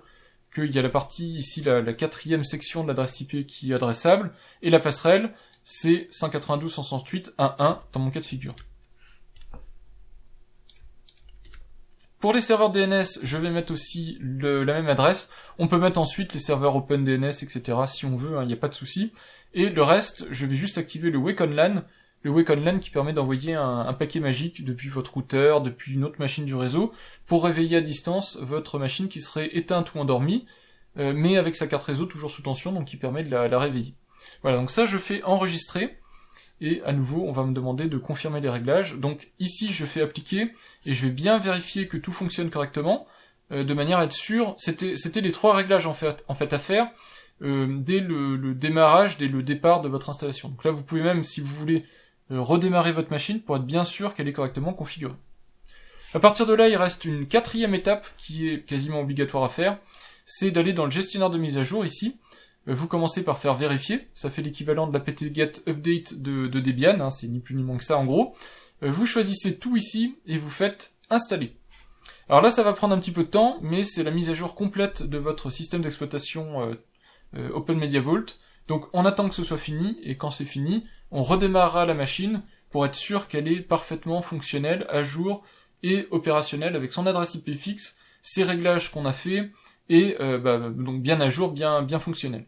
qu'il y a la partie, ici la quatrième section de l'adresse IP qui est adressable, et la passerelle, c'est 192.168.1.1 dans mon cas de figure. Pour les serveurs DNS, je vais mettre aussi la même adresse. On peut mettre ensuite les serveurs OpenDNS, etc. si on veut, il n'y a pas de souci. Et le reste, je vais juste activer le Wake on LAN. Le Wake on LAN qui permet d'envoyer un paquet magique depuis votre routeur, depuis une autre machine du réseau, pour réveiller à distance votre machine qui serait éteinte ou endormie, mais avec sa carte réseau toujours sous tension, donc qui permet de la réveiller. Voilà, donc ça je fais enregistrer. Et à nouveau, on va me demander de confirmer les réglages. Donc ici, je fais appliquer, et je vais bien vérifier que tout fonctionne correctement, de manière à être sûr. C'était les 3 réglages en fait à faire dès le démarrage, dès le départ de votre installation. Donc là, vous pouvez même, si vous voulez, redémarrer votre machine pour être bien sûr qu'elle est correctement configurée. À partir de là, il reste une 4e étape qui est quasiment obligatoire à faire, c'est d'aller dans le gestionnaire de mise à jour ici. Vous commencez par faire vérifier, ça fait l'équivalent de la apt-get update de Debian, hein, c'est ni plus ni moins que ça en gros. Vous choisissez tout ici et vous faites installer. Alors là ça va prendre un petit peu de temps, mais c'est la mise à jour complète de votre système d'exploitation OpenMediaVault. Donc on attend que ce soit fini, et quand c'est fini, on redémarrera la machine pour être sûr qu'elle est parfaitement fonctionnelle, à jour et opérationnelle avec son adresse IP fixe, ses réglages qu'on a fait, et donc bien à jour, bien fonctionnel.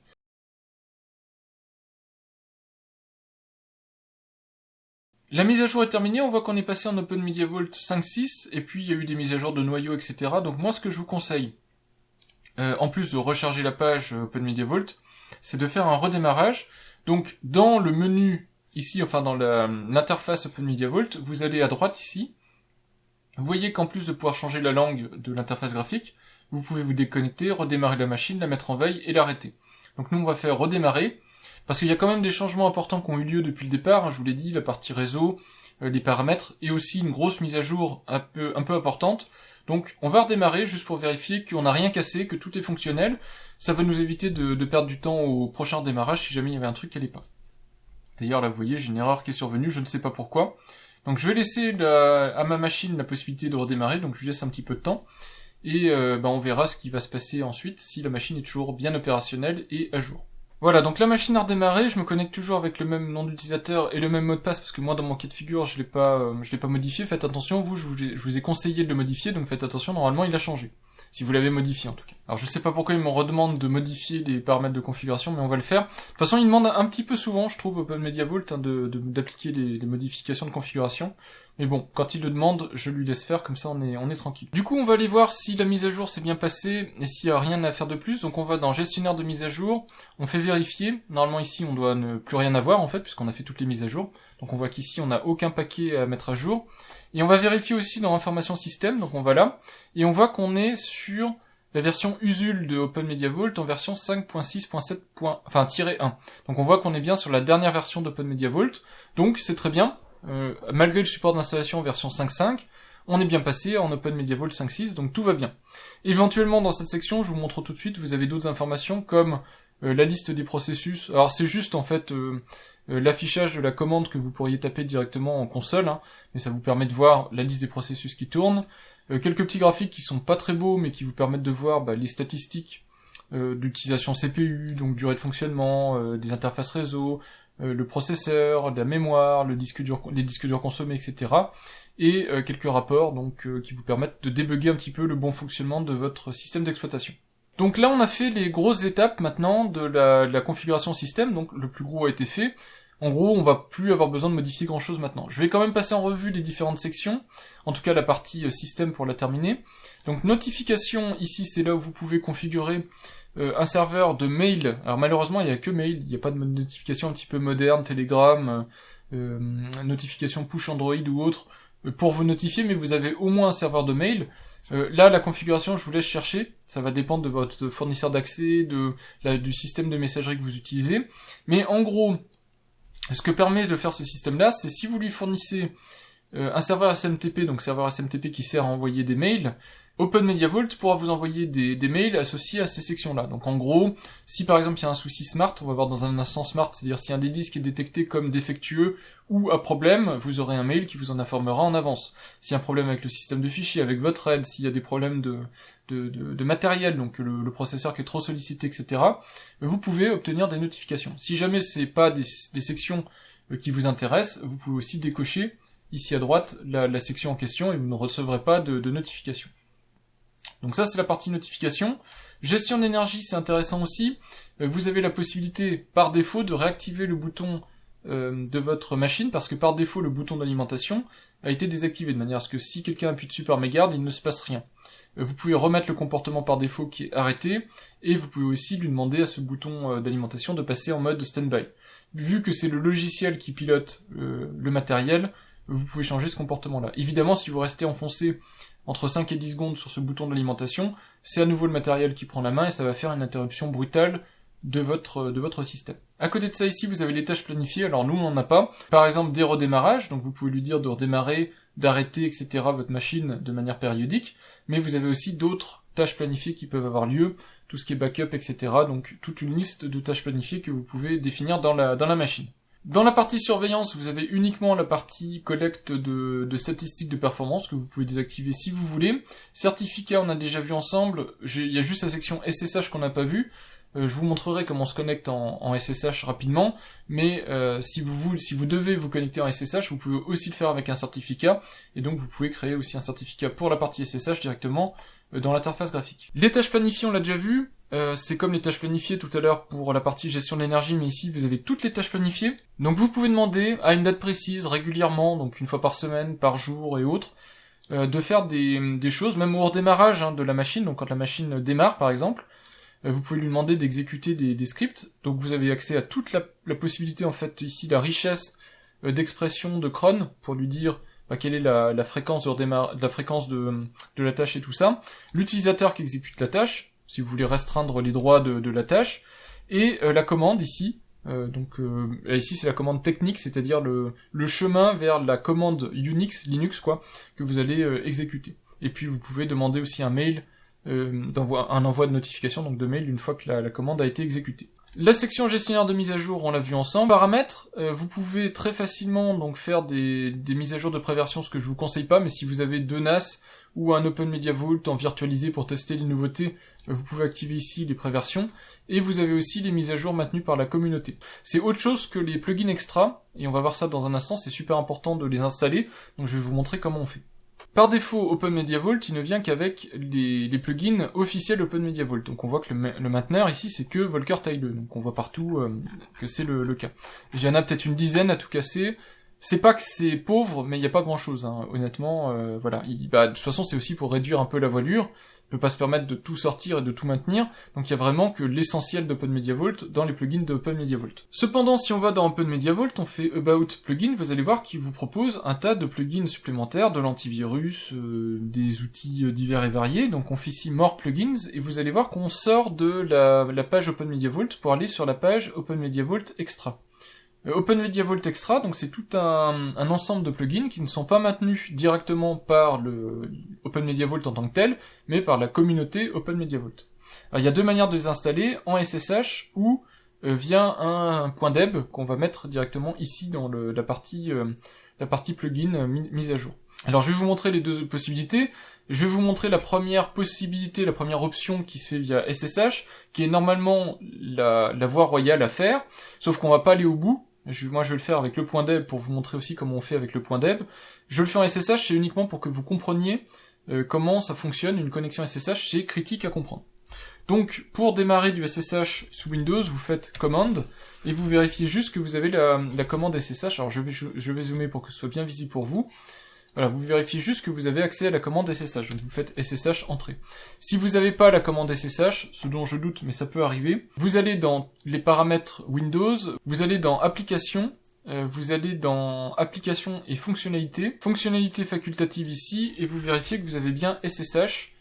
La mise à jour est terminée, on voit qu'on est passé en OpenMediaVault 5.6, et puis il y a eu des mises à jour de noyaux, etc. Donc moi ce que je vous conseille, en plus de recharger la page OpenMediaVault, c'est de faire un redémarrage. Donc dans le menu, ici, enfin dans l'interface OpenMediaVault, vous allez à droite ici, vous voyez qu'en plus de pouvoir changer la langue de l'interface graphique, vous pouvez vous déconnecter, redémarrer la machine, la mettre en veille et l'arrêter. Donc nous on va faire redémarrer, parce qu'il y a quand même des changements importants qui ont eu lieu depuis le départ, hein, je vous l'ai dit, la partie réseau, les paramètres, et aussi une grosse mise à jour un peu importante. Donc on va redémarrer juste pour vérifier qu'on n'a rien cassé, que tout est fonctionnel. Ça va nous éviter de perdre du temps au prochain démarrage si jamais il y avait un truc qui allait pas. D'ailleurs là vous voyez, j'ai une erreur qui est survenue, je ne sais pas pourquoi. Donc je vais laisser à ma machine la possibilité de redémarrer, donc je lui laisse un petit peu de temps. Et on verra ce qui va se passer ensuite si la machine est toujours bien opérationnelle et à jour. Voilà, donc la machine a redémarré, je me connecte toujours avec le même nom d'utilisateur et le même mot de passe, parce que moi dans mon cas de figure je l'ai pas modifié. Faites attention, je vous ai conseillé de le modifier, donc faites attention, normalement il a changé. Si vous l'avez modifié en tout cas. Alors je sais pas pourquoi il me redemande de modifier les paramètres de configuration, mais on va le faire. De toute façon il demande un petit peu souvent, je trouve, OpenMediaVault, d'appliquer les modifications de configuration. Mais bon, quand il le demande, je lui laisse faire, comme ça on est tranquille. Du coup on va aller voir si la mise à jour s'est bien passée, et s'il y a rien à faire de plus. Donc on va dans gestionnaire de mise à jour, on fait vérifier. Normalement ici on doit ne plus rien avoir en fait, puisqu'on a fait toutes les mises à jour. Donc on voit qu'ici on n'a aucun paquet à mettre à jour. Et on va vérifier aussi dans information système, donc on va là, et on voit qu'on est sur la version Usul de OpenMediaVault en version 5.6.7. -1. Donc on voit qu'on est bien sur la dernière version d'OpenMediaVault, donc c'est très bien. Malgré le support d'installation en version 5.5, on est bien passé en OpenMediaVault 5.6, donc tout va bien. Éventuellement dans cette section, je vous montre tout de suite, vous avez d'autres informations comme la liste des processus. Alors c'est juste en fait l'affichage de la commande que vous pourriez taper directement en console, hein, mais ça vous permet de voir la liste des processus qui tournent. Quelques petits graphiques qui sont pas très beaux, mais qui vous permettent de voir les statistiques d'utilisation CPU, donc durée de fonctionnement, des interfaces réseau, le processeur, la mémoire, les disques durs consommés, etc. Et quelques rapports donc qui vous permettent de débugger un petit peu le bon fonctionnement de votre système d'exploitation. Donc là, on a fait les grosses étapes maintenant de la configuration système, donc le plus gros a été fait. En gros, on va plus avoir besoin de modifier grand chose maintenant. Je vais quand même passer en revue les différentes sections, en tout cas la partie système pour la terminer. Donc notification, ici c'est là où vous pouvez configurer un serveur de mail. Alors malheureusement, il n'y a que mail, il n'y a pas de notification un petit peu moderne, Telegram, notification push Android ou autre, pour vous notifier, mais vous avez au moins un serveur de mail. Là, la configuration, je vous laisse chercher. Ça va dépendre de votre fournisseur d'accès, du système de messagerie que vous utilisez. Mais en gros, ce que permet de faire ce système-là, c'est si vous lui fournissez un serveur SMTP, donc serveur SMTP qui sert à envoyer des mails, OpenMediaVault pourra vous envoyer des mails associés à ces sections-là. Donc en gros, si par exemple il y a un souci smart, on va voir dans un instant smart, c'est-à-dire si un des disques est détecté comme défectueux ou à problème, vous aurez un mail qui vous en informera en avance. S'il y a un problème avec le système de fichiers, avec votre aide, s'il y a des problèmes de matériel, donc le processeur qui est trop sollicité, etc., vous pouvez obtenir des notifications. Si jamais c'est pas des sections qui vous intéressent, vous pouvez aussi décocher ici à droite la section en question et vous ne recevrez pas de notification. Donc ça c'est la partie notification. Gestion d'énergie, c'est intéressant aussi. Vous avez la possibilité par défaut de réactiver le bouton de votre machine, parce que par défaut le bouton d'alimentation a été désactivé, de manière à ce que si quelqu'un appuie dessus par mégarde, il ne se passe rien. Vous pouvez remettre le comportement par défaut qui est arrêté, et vous pouvez aussi lui demander à ce bouton d'alimentation de passer en mode stand-by. Vu que c'est le logiciel qui pilote le matériel, vous pouvez changer ce comportement-là. Évidemment, si vous restez enfoncé entre 5 et 10 secondes sur ce bouton d'alimentation, c'est à nouveau le matériel qui prend la main et ça va faire une interruption brutale de votre système. À côté de ça ici, vous avez les tâches planifiées. Alors nous, on n'en a pas. Par exemple, des redémarrages, donc vous pouvez lui dire de redémarrer, d'arrêter, etc. votre machine de manière périodique, mais vous avez aussi d'autres tâches planifiées qui peuvent avoir lieu, tout ce qui est backup, etc. Donc toute une liste de tâches planifiées que vous pouvez définir dans la machine. Dans la partie surveillance, vous avez uniquement la partie collecte de statistiques de performance que vous pouvez désactiver si vous voulez. Certificat, on a déjà vu ensemble. Il y a juste la section SSH qu'on n'a pas vue. Je vous montrerai comment on se connecte en SSH rapidement, mais si vous devez vous connecter en SSH, vous pouvez aussi le faire avec un certificat, et donc vous pouvez créer aussi un certificat pour la partie SSH directement dans l'interface graphique. Les tâches planifiées, on l'a déjà vu. C'est comme les tâches planifiées tout à l'heure pour la partie gestion de l'énergie, mais ici vous avez toutes les tâches planifiées. Donc vous pouvez demander à une date précise, régulièrement, donc une fois par semaine, par jour et autres, de faire des choses, même au redémarrage de la machine, donc quand la machine démarre par exemple, vous pouvez lui demander d'exécuter des scripts. Donc vous avez accès à toute la possibilité, en fait, ici, la richesse d'expression de cron, pour lui dire quelle est la fréquence de la tâche et tout ça. L'utilisateur qui exécute la tâche, si vous voulez restreindre les droits de la tâche, et la commande ici. Ici c'est la commande technique, c'est-à-dire le chemin vers la commande Linux quoi, que vous allez exécuter. Et puis vous pouvez demander aussi un mail, un envoi de notification, donc de mail, une fois que la commande a été exécutée. La section gestionnaire de mise à jour, on l'a vu ensemble. Paramètres, vous pouvez très facilement donc faire des mises à jour de préversion, ce que je vous conseille pas, mais si vous avez 2 NAS ou un OpenMediaVault en virtualisé pour tester les nouveautés, vous pouvez activer ici les préversions, et vous avez aussi les mises à jour maintenues par la communauté. C'est autre chose que les plugins extra, et on va voir ça dans un instant, c'est super important de les installer, donc je vais vous montrer comment on fait. Par défaut, OpenMediaVault, il ne vient qu'avec les plugins officiels OpenMediaVault. Donc on voit que le mainteneur ici, c'est que Volker Tile. Donc on voit partout que c'est le cas. Il y en a peut-être une dizaine à tout casser. C'est pas que c'est pauvre, mais il n'y a pas grand-chose, honnêtement. Voilà. De toute façon, c'est aussi pour réduire un peu la voilure. Il peut pas se permettre de tout sortir et de tout maintenir, donc il y a vraiment que l'essentiel d'OpenMediaVault dans les plugins d'OpenMediaVault. Cependant, si on va dans OpenMediaVault, on fait About Plugin, vous allez voir qu'il vous propose un tas de plugins supplémentaires, de l'antivirus, des outils divers et variés, donc on fait ici More Plugins, et vous allez voir qu'on sort de la page OpenMediaVault pour aller sur la page OpenMediaVault Extra. OpenMediaVault Extra, donc c'est tout un ensemble de plugins qui ne sont pas maintenus directement par le OpenMediaVault en tant que tel, mais par la communauté OpenMediaVault. Alors, il y a deux manières de les installer, en SSH ou via un .deb qu'on va mettre directement ici dans la partie plugin mise à jour. Alors je vais vous montrer les deux possibilités. Je vais vous montrer la première possibilité, la première option qui se fait via SSH, qui est normalement la voie royale à faire, sauf qu'on va pas aller au bout. Moi je vais le faire avec le .deb pour vous montrer aussi comment on fait avec le .deb. Je le fais en SSH, c'est uniquement pour que vous compreniez comment ça fonctionne, une connexion SSH, c'est critique à comprendre. Donc, pour démarrer du SSH sous Windows, vous faites commande, et vous vérifiez juste que vous avez la commande SSH. Alors, je vais zoomer pour que ce soit bien visible pour vous. Voilà, vous vérifiez juste que vous avez accès à la commande SSH. Donc, vous faites SSH entrée. Si vous n'avez pas la commande SSH, ce dont je doute, mais ça peut arriver, vous allez dans les paramètres Windows, vous allez dans Applications, vous allez dans Applications et Fonctionnalités, Fonctionnalités facultatives ici, et vous vérifiez que vous avez bien SSH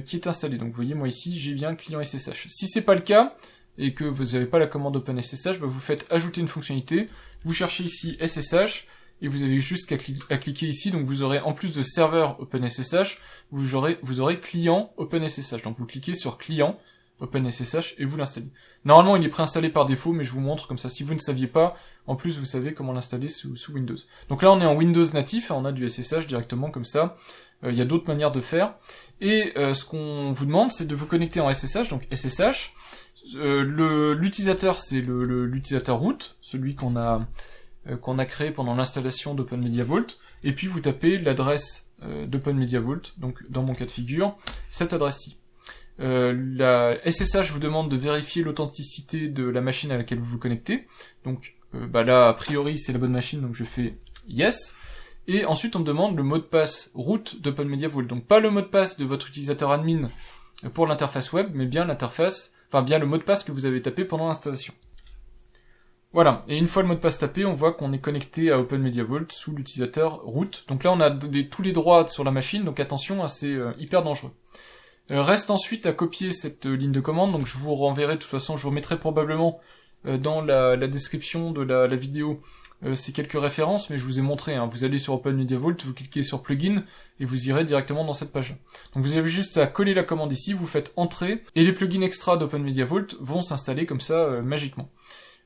qui est installé. Donc vous voyez, moi ici, j'ai bien client SSH. Si c'est pas le cas, et que vous n'avez pas la commande OpenSSH, bah vous faites ajouter une fonctionnalité, vous cherchez ici SSH, et vous avez juste à cliquer ici, donc vous aurez en plus de serveur OpenSSH, vous aurez client OpenSSH. Donc vous cliquez sur client OpenSSH et vous l'installez. Normalement il est préinstallé par défaut, mais je vous montre comme ça, si vous ne saviez pas, en plus vous savez comment l'installer sous Windows. Donc là on est en Windows natif, on a du SSH directement comme ça, il y a d'autres manières de faire, et ce qu'on vous demande c'est de vous connecter en SSH, donc SSH, l'utilisateur c'est l'utilisateur root, celui qu'on a créé pendant l'installation d'OpenMediaVault, et puis vous tapez l'adresse d'OpenMediaVault, donc dans mon cas de figure, cette adresse-ci. La SSH vous demande de vérifier l'authenticité de la machine à laquelle vous vous connectez, donc là a priori c'est la bonne machine, donc je fais yes, et ensuite on me demande le mot de passe root d'OpenMediaVault, donc pas le mot de passe de votre utilisateur admin pour l'interface web, mais bien bien le mot de passe que vous avez tapé pendant l'installation. Voilà, et une fois le mot de passe tapé, on voit qu'on est connecté à OpenMediaVault sous l'utilisateur root. Donc là, on a tous les droits sur la machine, donc attention, c'est hyper dangereux. Reste ensuite à copier cette ligne de commande, donc je vous renverrai, de toute façon, je vous remettrai probablement dans la description de la vidéo ces quelques références, mais je vous ai montré, vous allez sur OpenMediaVault, vous cliquez sur Plugin, et vous irez directement dans cette page-là. Donc vous avez juste à coller la commande ici, vous faites Entrée, et les plugins extra d'OpenMediaVault vont s'installer comme ça, magiquement.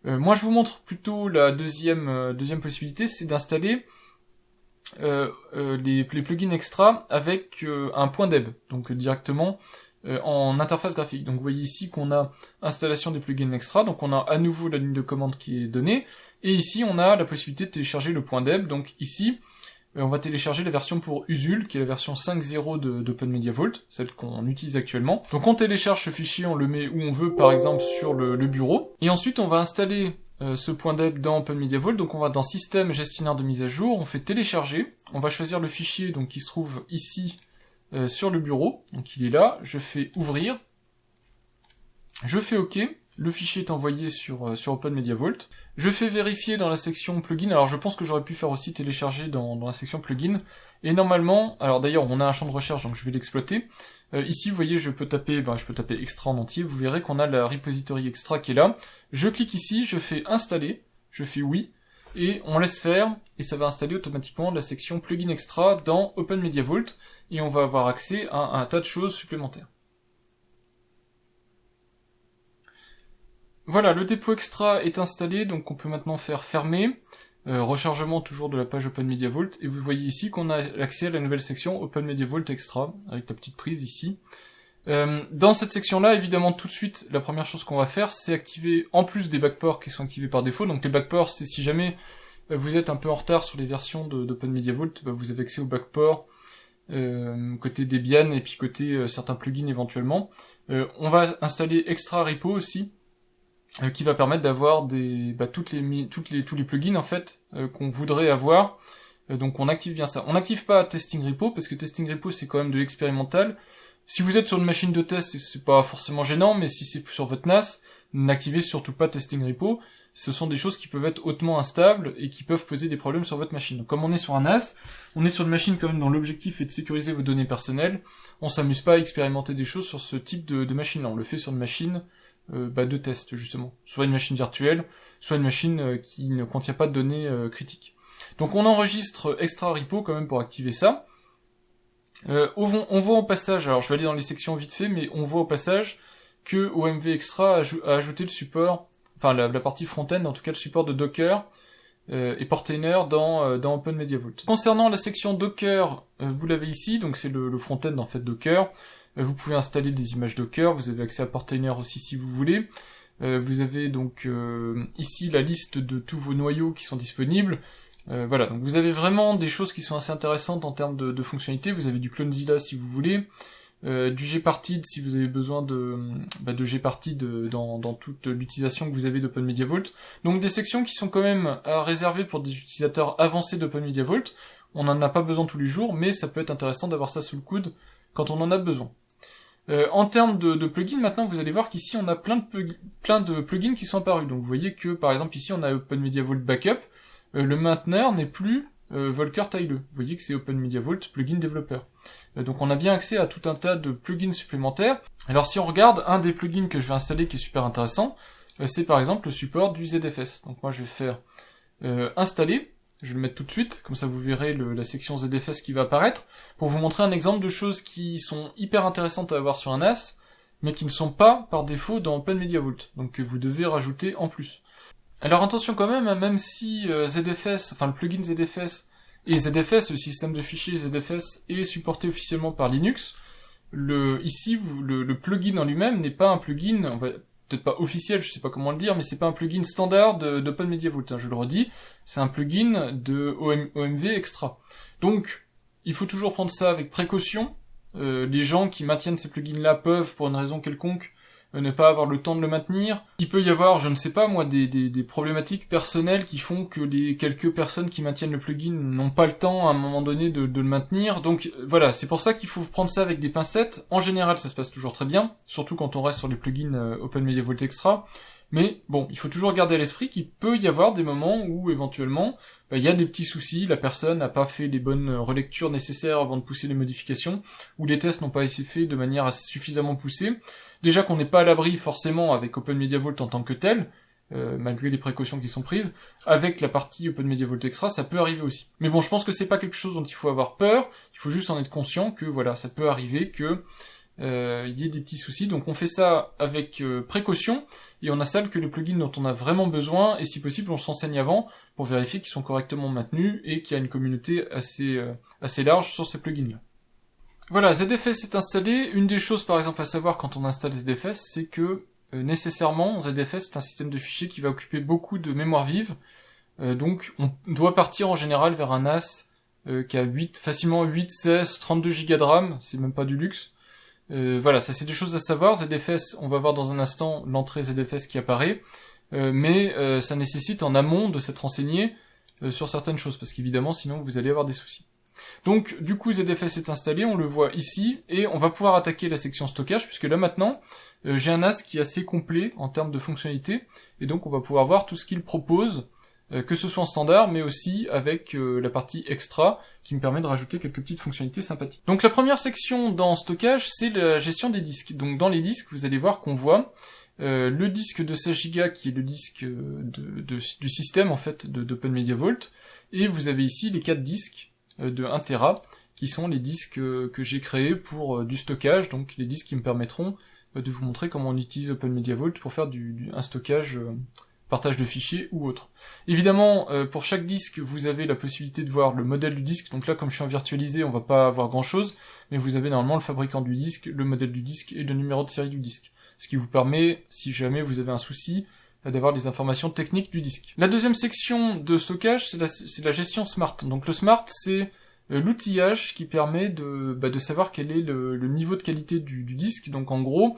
Moi, je vous montre plutôt la deuxième possibilité, c'est d'installer les plugins extra avec un .deb, donc directement en interface graphique. Donc vous voyez ici qu'on a installation des plugins extra, donc on a à nouveau la ligne de commande qui est donnée, et ici on a la possibilité de télécharger le .deb, donc ici on va télécharger la version pour Usul, qui est la version 5.0 d'OpenMediaVault, celle qu'on utilise actuellement. Donc on télécharge ce fichier, on le met où on veut, par exemple sur le bureau. Et ensuite on va installer ce .deb dans OpenMediaVault, donc on va dans Système, Gestionnaire de mise à jour, on fait télécharger, on va choisir le fichier donc qui se trouve ici sur le bureau, donc il est là, je fais Ouvrir, je fais OK. Le fichier est envoyé sur OpenMediaVault. Je fais vérifier dans la section plugin. Alors je pense que j'aurais pu faire aussi télécharger dans la section plugin. Et normalement, alors d'ailleurs on a un champ de recherche donc je vais l'exploiter. Ici vous voyez je peux taper extra en entier. Vous verrez qu'on a la repository extra qui est là. Je clique ici, je fais installer, je fais oui. Et on laisse faire, et ça va installer automatiquement la section plugin extra dans OpenMediaVault. Et on va avoir accès à un tas de choses supplémentaires. Voilà, le dépôt extra est installé, donc on peut maintenant faire fermer, rechargement toujours de la page OpenMediaVault, et vous voyez ici qu'on a accès à la nouvelle section OpenMediaVault Extra, avec la petite prise ici. Dans cette section-là, évidemment, tout de suite, la première chose qu'on va faire, c'est activer, en plus des backports qui sont activés par défaut, donc les backports, c'est si jamais vous êtes un peu en retard sur les versions d'OpenMediaVault, vous avez accès aux backports, côté Debian, et puis côté certains plugins éventuellement. On va installer Extra Repo aussi, qui va permettre d'avoir tous les plugins en fait qu'on voudrait avoir. Donc on active bien ça. On n'active pas Testing Repo parce que Testing Repo c'est quand même de l'expérimental. Si vous êtes sur une machine de test, c'est pas forcément gênant, mais si c'est sur votre NAS, n'activez surtout pas Testing Repo. Ce sont des choses qui peuvent être hautement instables et qui peuvent poser des problèmes sur votre machine. Donc comme on est sur un NAS, on est sur une machine quand même dont l'objectif est de sécuriser vos données personnelles. On s'amuse pas à expérimenter des choses sur ce type de machine-là. On le fait sur une machine de test justement, soit une machine virtuelle, soit une machine qui ne contient pas de données critiques. Donc on enregistre Extra Repo quand même pour activer ça. On voit au passage, alors je vais aller dans les sections vite fait, mais on voit au passage que OMV Extra a ajouté le support, enfin la partie front-end, en tout cas le support de Docker et Portainer dans Open Media Vault. Concernant la section Docker, vous l'avez ici, donc c'est le front-end en fait Docker. Vous pouvez installer des images Docker, vous avez accès à Portainer aussi si vous voulez. Vous avez donc ici la liste de tous vos noyaux qui sont disponibles. Voilà, donc vous avez vraiment des choses qui sont assez intéressantes en termes de fonctionnalités. Vous avez du Clonezilla si vous voulez, du Gparted si vous avez besoin de Gparted dans toute l'utilisation que vous avez d'Open Media Vault. Donc des sections qui sont quand même réservées pour des utilisateurs avancés d'Open Media Vault. On n'en a pas besoin tous les jours, mais ça peut être intéressant d'avoir ça sous le coude quand on en a besoin. En termes de plugins, maintenant, vous allez voir qu'ici, on a plein de plugins qui sont apparus. Donc, vous voyez que, par exemple, ici, on a Open Media Vault Backup. Le mainteneur n'est plus Volker Taille. Vous voyez que c'est Open Media Vault Plugin Developer. Donc, on a bien accès à tout un tas de plugins supplémentaires. Alors, si on regarde, un des plugins que je vais installer qui est super intéressant, c'est par exemple le support du ZFS. Donc, moi, je vais faire installer. Je vais le mettre tout de suite, comme ça vous verrez la section ZFS qui va apparaître, pour vous montrer un exemple de choses qui sont hyper intéressantes à avoir sur un NAS, mais qui ne sont pas par défaut dans Open Media Vault, donc que vous devez rajouter en plus. Alors attention quand même, même si ZFS, enfin le plugin ZFS, et ZFS, le système de fichiers ZFS, est supporté officiellement par Linux, le plugin en lui-même n'est pas un plugin, on va peut-être pas officiel, je sais pas comment le dire, mais c'est pas un plugin standard d'Open Media Vault, hein, je le redis, c'est un plugin de OMV Extra. Donc, il faut toujours prendre ça avec précaution. Les gens qui maintiennent ces plugins-là peuvent, pour une raison quelconque, ne pas avoir le temps de le maintenir. Il peut y avoir, je ne sais pas moi, des problématiques personnelles qui font que les quelques personnes qui maintiennent le plugin n'ont pas le temps à un moment donné de le maintenir. Donc voilà, c'est pour ça qu'il faut prendre ça avec des pincettes. En général, ça se passe toujours très bien, surtout quand on reste sur les plugins Open Media Vault Extra. Mais bon, il faut toujours garder à l'esprit qu'il peut y avoir des moments où éventuellement il y a des petits soucis, la personne n'a pas fait les bonnes relectures nécessaires avant de pousser les modifications, ou les tests n'ont pas été faits de manière suffisamment poussée. Déjà qu'on n'est pas à l'abri forcément avec Open Media Vault en tant que tel, malgré les précautions qui sont prises, avec la partie Open Media Vault Extra, ça peut arriver aussi. Mais bon, je pense que c'est pas quelque chose dont il faut avoir peur, il faut juste en être conscient que voilà, ça peut arriver que y ait des petits soucis, donc on fait ça avec précaution, et on installe que les plugins dont on a vraiment besoin, et si possible on s'enseigne avant, pour vérifier qu'ils sont correctement maintenus, et qu'il y a une communauté assez large sur ces plugins-là. Voilà, ZFS est installé. Une des choses par exemple à savoir quand on installe ZFS, c'est que nécessairement ZFS c'est un système de fichiers qui va occuper beaucoup de mémoire vive, donc on doit partir en général vers un NAS qui a facilement 8, 16, 32 Go de RAM, c'est même pas du luxe. Voilà, ça c'est des choses à savoir. ZFS, on va voir dans un instant l'entrée ZFS qui apparaît, mais ça nécessite en amont de s'être renseigné sur certaines choses, parce qu'évidemment sinon vous allez avoir des soucis. Donc du coup ZFS est installé, on le voit ici, et on va pouvoir attaquer la section stockage, puisque là maintenant j'ai un NAS qui est assez complet en termes de fonctionnalités, et donc on va pouvoir voir tout ce qu'il propose, que ce soit en standard, mais aussi avec la partie extra, qui me permet de rajouter quelques petites fonctionnalités sympathiques. Donc la première section dans stockage, c'est la gestion des disques. Donc dans les disques, vous allez voir qu'on voit le disque de 16 Go qui est le disque du système en fait d'Open Media Vault, et vous avez ici les 4 disques de 1 Tera, qui sont les disques que j'ai créés pour du stockage, donc les disques qui me permettront de vous montrer comment on utilise Open Media Vault pour faire un stockage, partage de fichiers ou autre. Évidemment, pour chaque disque, vous avez la possibilité de voir le modèle du disque, donc là comme je suis en virtualisé, on va pas avoir grand chose, mais vous avez normalement le fabricant du disque, le modèle du disque et le numéro de série du disque, ce qui vous permet, si jamais vous avez un souci, d'avoir des informations techniques du disque. La deuxième section de stockage, c'est la gestion smart. Donc le smart, c'est l'outillage qui permet de savoir quel est le niveau de qualité du disque, donc en gros,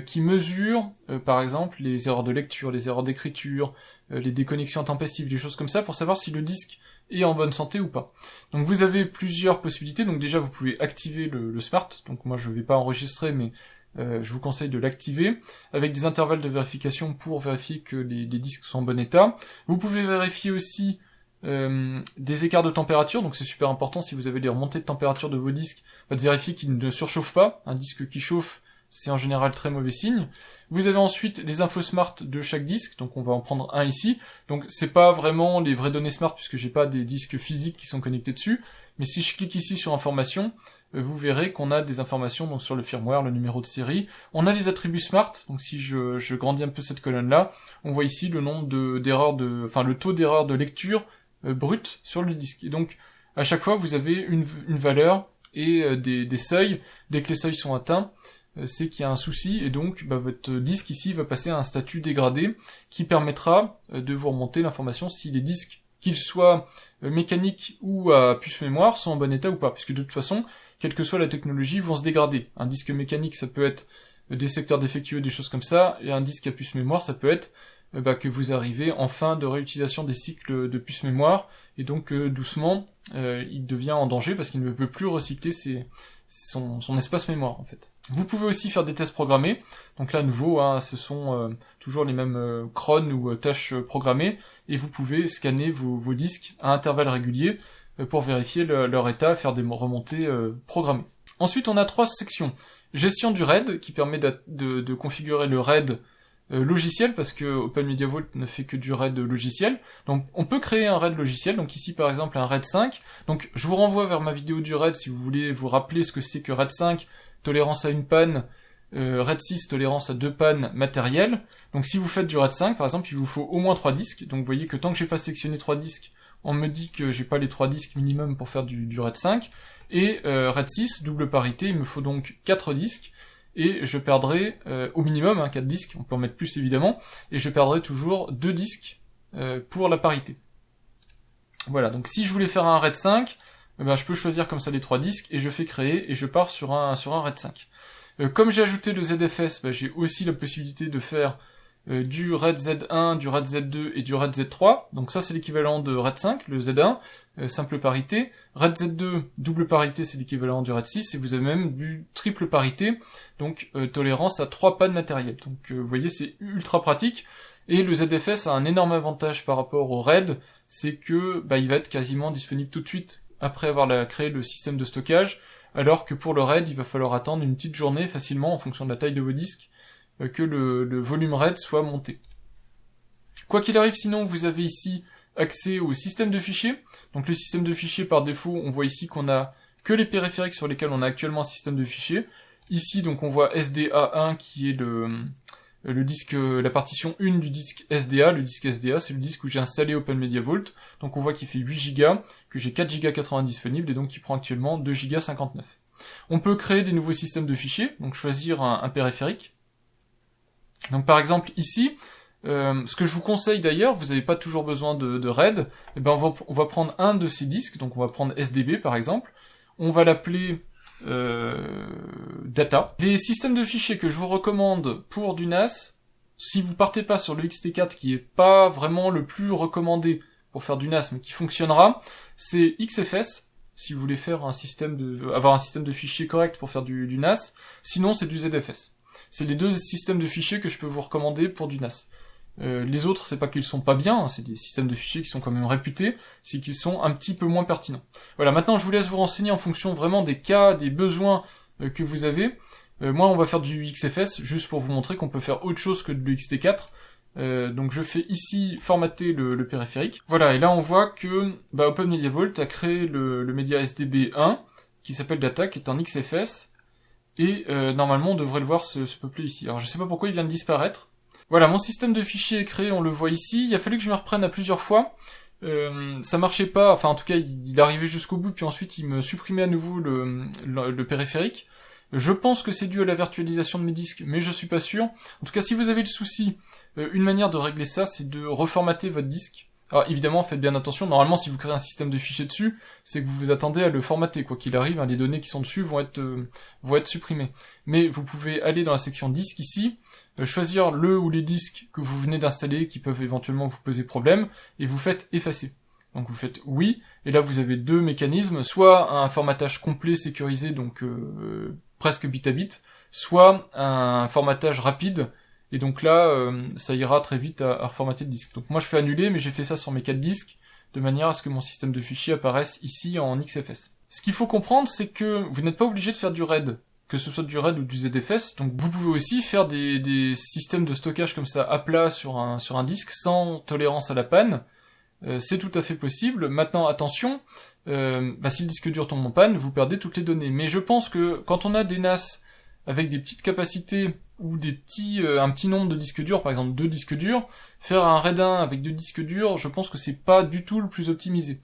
qui mesure, par exemple, les erreurs de lecture, les erreurs d'écriture, les déconnexions intempestives, des choses comme ça, pour savoir si le disque est en bonne santé ou pas. Donc vous avez plusieurs possibilités, donc déjà vous pouvez activer le smart, donc moi je vais pas enregistrer, mais je vous conseille de l'activer, avec des intervalles de vérification pour vérifier que les disques sont en bon état. Vous pouvez vérifier aussi des écarts de température, donc c'est super important si vous avez des remontées de température de vos disques, de vérifier qu'ils ne surchauffent pas. Un disque qui chauffe, c'est en général très mauvais signe. Vous avez ensuite les infos smart de chaque disque, donc on va en prendre un ici. Donc c'est pas vraiment les vraies données smart puisque j'ai pas des disques physiques qui sont connectés dessus, mais si je clique ici sur information, vous verrez qu'on a des informations donc sur le firmware, le numéro de série. On a les attributs smart, donc si je grandis un peu cette colonne-là, on voit ici le nombre le taux d'erreur de lecture brut sur le disque. Et donc, à chaque fois, vous avez une valeur et des seuils. Dès que les seuils sont atteints, c'est qu'il y a un souci, et donc votre disque ici va passer à un statut dégradé qui permettra de vous remonter l'information si les disques, qu'ils soient mécaniques ou à puce mémoire, sont en bon état ou pas, puisque de toute façon, quelle que soit la technologie, vont se dégrader. Un disque mécanique, ça peut être des secteurs défectueux, des choses comme ça, et un disque à puce mémoire, ça peut être que vous arrivez en fin de réutilisation des cycles de puce mémoire, et donc doucement, il devient en danger parce qu'il ne peut plus recycler son espace mémoire en fait. Vous pouvez aussi faire des tests programmés, donc là à nouveau, ce sont toujours les mêmes crons ou tâches programmées, et vous pouvez scanner vos disques à intervalles réguliers pour vérifier leur état, faire des remontées programmées. Ensuite on a 3 sections. Gestion du RAID, qui permet de configurer le RAID logiciel, parce que OpenMediaVault ne fait que du RAID logiciel. Donc on peut créer un RAID logiciel, donc ici par exemple un RAID 5. Donc je vous renvoie vers ma vidéo du RAID si vous voulez vous rappeler ce que c'est que RAID 5, tolérance à une panne, RAID 6, tolérance à 2 pannes matérielles. Donc si vous faites du RAID 5 par exemple, il vous faut au moins 3 disques. Donc vous voyez que tant que j'ai pas sélectionné 3 disques, on me dit que j'ai pas les 3 disques minimum pour faire du RAID 5. Et RAID 6, double parité, il me faut donc 4 disques. Et je perdrai au minimum 4 disques, on peut en mettre plus évidemment, et je perdrai toujours 2 disques pour la parité. Voilà, donc si je voulais faire un RAID 5, je peux choisir comme ça les 3 disques, et je fais créer, et je pars sur un RAID 5. Comme j'ai ajouté le ZFS, j'ai aussi la possibilité de faire du RAID Z1, du RAID Z2 et du RAID Z3, donc ça c'est l'équivalent de RAID 5, le Z1, simple parité, RAID Z2, double parité, c'est l'équivalent du RAID 6, et vous avez même du triple parité, donc tolérance à 3 pannes matérielles. Donc vous voyez, c'est ultra pratique, et le ZFS a un énorme avantage par rapport au RAID, c'est que il va être quasiment disponible tout de suite après avoir créé le système de stockage, alors que pour le RAID, il va falloir attendre une petite journée facilement en fonction de la taille de vos disques, que le volume RAID soit monté. Quoi qu'il arrive, sinon, vous avez ici accès au système de fichiers. Donc le système de fichiers, par défaut, on voit ici qu'on a que les périphériques sur lesquels on a actuellement un système de fichiers. Ici, donc, on voit SDA1 qui est le disque, la partition 1 du disque SDA. Le disque SDA, c'est le disque où j'ai installé OpenMediaVault. Donc on voit qu'il fait 8 Go, que j'ai 4 Go 80 disponibles, et donc qui prend actuellement 2 Go 59. On peut créer des nouveaux systèmes de fichiers, donc choisir un périphérique. Donc par exemple ici, ce que je vous conseille d'ailleurs, vous n'avez pas toujours besoin de RAID, on va prendre un de ces disques, donc on va prendre SDB par exemple, on va l'appeler data. Les systèmes de fichiers que je vous recommande pour du NAS, si vous partez pas sur le XT4 qui est pas vraiment le plus recommandé pour faire du NAS mais qui fonctionnera, c'est XFS, si vous voulez faire avoir un système de fichiers correct pour faire du NAS, sinon c'est du ZFS. C'est les deux systèmes de fichiers que je peux vous recommander pour du NAS. Les autres, c'est pas qu'ils sont pas bien, c'est des systèmes de fichiers qui sont quand même réputés, c'est qu'ils sont un petit peu moins pertinents. Voilà, maintenant je vous laisse vous renseigner en fonction vraiment des cas, des besoins que vous avez. Moi, on va faire du XFS, juste pour vous montrer qu'on peut faire autre chose que le XT4. Donc je fais ici formater le périphérique. Voilà, et là on voit que OpenMediaVault a créé le média SDB1, qui s'appelle Data, qui est en XFS, et normalement on devrait le voir se peupler ici. Alors je sais pas pourquoi il vient de disparaître. Voilà, mon système de fichiers est créé, on le voit ici. Il a fallu que je me reprenne à plusieurs fois. Ça marchait pas, enfin en tout cas il arrivait jusqu'au bout, puis ensuite il me supprimait à nouveau le périphérique. Je pense que c'est dû à la virtualisation de mes disques, mais je suis pas sûr. En tout cas, si vous avez le souci, une manière de régler ça, c'est de reformater votre disque. Alors évidemment, faites bien attention, normalement si vous créez un système de fichiers dessus, c'est que vous vous attendez à le formater, quoi qu'il arrive, les données qui sont dessus vont être supprimées. Mais vous pouvez aller dans la section disque ici, choisir le ou les disques que vous venez d'installer, qui peuvent éventuellement vous poser problème, et vous faites effacer. Donc vous faites oui, et là vous avez deux mécanismes, soit un formatage complet sécurisé, donc presque bit à bit, soit un formatage rapide, et donc là, ça ira très vite à reformater le disque. Donc moi je fais annuler, mais j'ai fait ça sur mes 4 disques, de manière à ce que mon système de fichiers apparaisse ici en XFS. Ce qu'il faut comprendre, c'est que vous n'êtes pas obligé de faire du RAID, que ce soit du RAID ou du ZFS, donc vous pouvez aussi faire des systèmes de stockage comme ça à plat sur un disque, sans tolérance à la panne, c'est tout à fait possible. Maintenant, attention, si le disque dur tombe en panne, vous perdez toutes les données. Mais je pense que quand on a des NAS avec des petites capacités ou un petit nombre de disques durs, par exemple 2 disques durs, faire un RAID 1 avec 2 disques durs, je pense que c'est pas du tout le plus optimisé.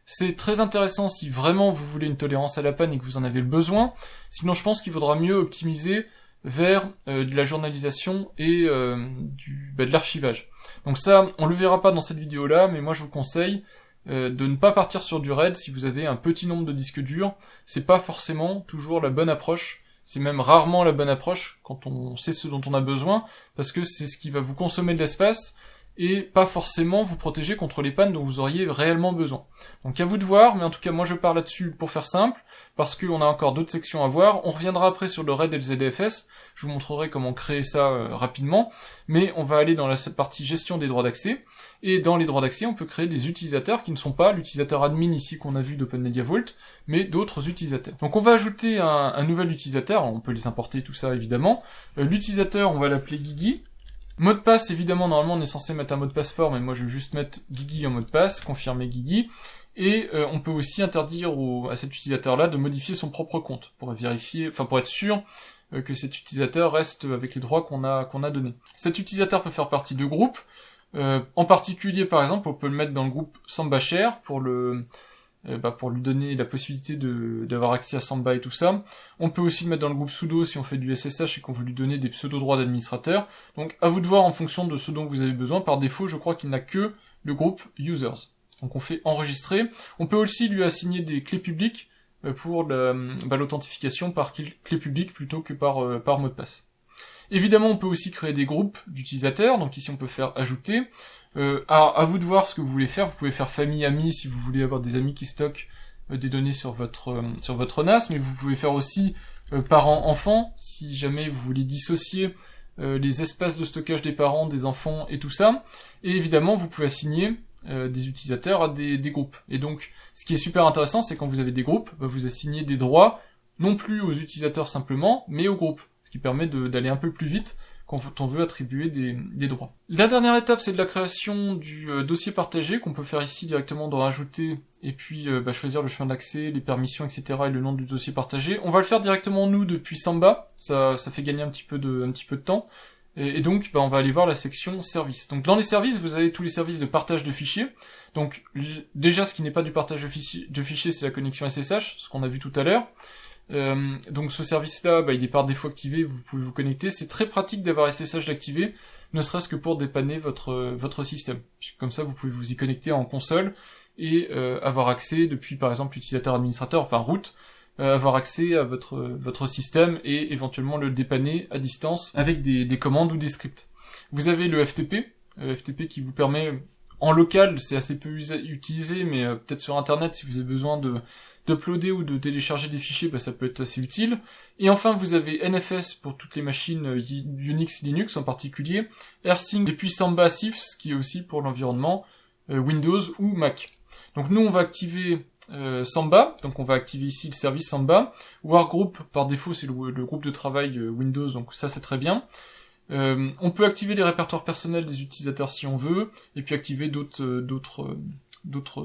C'est très intéressant si vraiment vous voulez une tolérance à la panne et que vous en avez le besoin. Sinon, je pense qu'il vaudra mieux optimiser vers de la journalisation et de l'archivage. Donc ça, on le verra pas dans cette vidéo-là, mais moi je vous conseille de ne pas partir sur du RAID si vous avez un petit nombre de disques durs. C'est pas forcément toujours la bonne approche. C'est même rarement la bonne approche quand on sait ce dont on a besoin, parce que c'est ce qui va vous consommer de l'espace et pas forcément vous protéger contre les pannes dont vous auriez réellement besoin. Donc à vous de voir, mais en tout cas moi je pars là-dessus pour faire simple, parce qu'on a encore d'autres sections à voir. On reviendra après sur le RAID et le ZFS, je vous montrerai comment créer ça rapidement, mais on va aller dans la partie gestion des droits d'accès, et dans les droits d'accès on peut créer des utilisateurs qui ne sont pas l'utilisateur admin ici qu'on a vu d'OpenMediaVault, mais d'autres utilisateurs. Donc on va ajouter un nouvel utilisateur, on peut les importer tout ça évidemment. L'utilisateur on va l'appeler Guigui. Mot de passe, évidemment, normalement on est censé mettre un mot de passe fort, mais moi je vais juste mettre Guigui en mot de passe, confirmer Guigui, et on peut aussi interdire à cet utilisateur-là de modifier son propre compte, pour vérifier, pour être sûr que cet utilisateur reste avec les droits qu'on a donnés. Cet utilisateur peut faire partie de groupes, en particulier par exemple, on peut le mettre dans le groupe Samba Share pour lui donner la possibilité d'avoir accès à Samba et tout ça. On peut aussi le mettre dans le groupe sudo si on fait du SSH et qu'on veut lui donner des pseudo-droits d'administrateur. Donc à vous de voir en fonction de ce dont vous avez besoin. Par défaut, je crois qu'il n'a que le groupe users. Donc on fait enregistrer. On peut aussi lui assigner des clés publiques pour l'authentification par clé publique plutôt que par mot de passe. Évidemment, on peut aussi créer des groupes d'utilisateurs, donc ici on peut faire ajouter. À vous de voir ce que vous voulez faire. Vous pouvez faire famille, amis si vous voulez avoir des amis qui stockent des données sur votre NAS, mais vous pouvez faire aussi parents, enfants, si jamais vous voulez dissocier les espaces de stockage des parents, des enfants et tout ça. Et évidemment, vous pouvez assigner des utilisateurs à des groupes. Et donc, ce qui est super intéressant, c'est quand vous avez des groupes, vous assignez des droits, non plus aux utilisateurs simplement, mais aux groupes, ce qui permet d'aller un peu plus vite quand on veut attribuer des droits. La dernière étape, c'est de la création du dossier partagé, qu'on peut faire ici directement dans Ajouter, et puis choisir le chemin d'accès, les permissions, etc., et le nom du dossier partagé. On va le faire directement nous depuis Samba, ça fait gagner un petit peu de temps, et donc on va aller voir la section services. Donc dans les services, vous avez tous les services de partage de fichiers. Donc déjà, ce qui n'est pas du partage de fichiers, c'est la connexion SSH, ce qu'on a vu tout à l'heure. Donc ce service-là, il est par défaut activé, vous pouvez vous connecter. C'est très pratique d'avoir SSH d'activé, ne serait-ce que pour dépanner votre système. Comme ça, vous pouvez vous y connecter en console et avoir accès depuis, par exemple, l'utilisateur administrateur, enfin root, avoir accès à votre système et éventuellement le dépanner à distance avec des commandes ou des scripts. Vous avez le FTP, qui vous permet, en local, c'est assez peu utilisé, mais peut-être sur Internet, si vous avez besoin d'uploader ou de télécharger des fichiers, ça peut être assez utile. Et enfin, vous avez NFS pour toutes les machines Unix, Linux en particulier, AirSync, et puis Samba Cifs, qui est aussi pour l'environnement Windows ou Mac. Donc nous, on va activer Samba, donc on va activer ici le service Samba. Workgroup, par défaut, c'est le groupe de travail Windows, donc ça c'est très bien. On peut activer les répertoires personnels des utilisateurs si on veut, et puis activer d'autres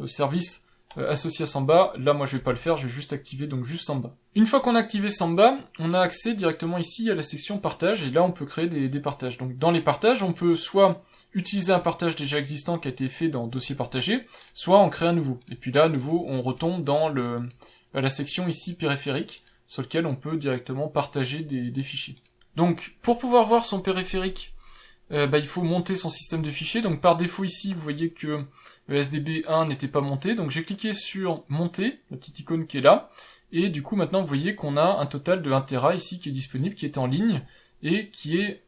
services associés à Samba. Là, moi, je vais pas le faire, je vais juste activer donc juste Samba. Une fois qu'on a activé Samba, on a accès directement ici à la section partage, et là, on peut créer des partages. Donc, dans les partages, on peut soit utiliser un partage déjà existant qui a été fait dans dossier partagé, soit en créer un nouveau. Et puis là, à nouveau, on retombe dans la section ici périphérique, sur lequel on peut directement partager des fichiers. Donc, pour pouvoir voir son périphérique, il faut monter son système de fichiers. Donc, par défaut ici, vous voyez que le SDB1 n'était pas monté. Donc, j'ai cliqué sur monter, la petite icône qui est là. Et du coup, maintenant, vous voyez qu'on a un total de 1 Tera ici qui est disponible, qui est en ligne, et qui est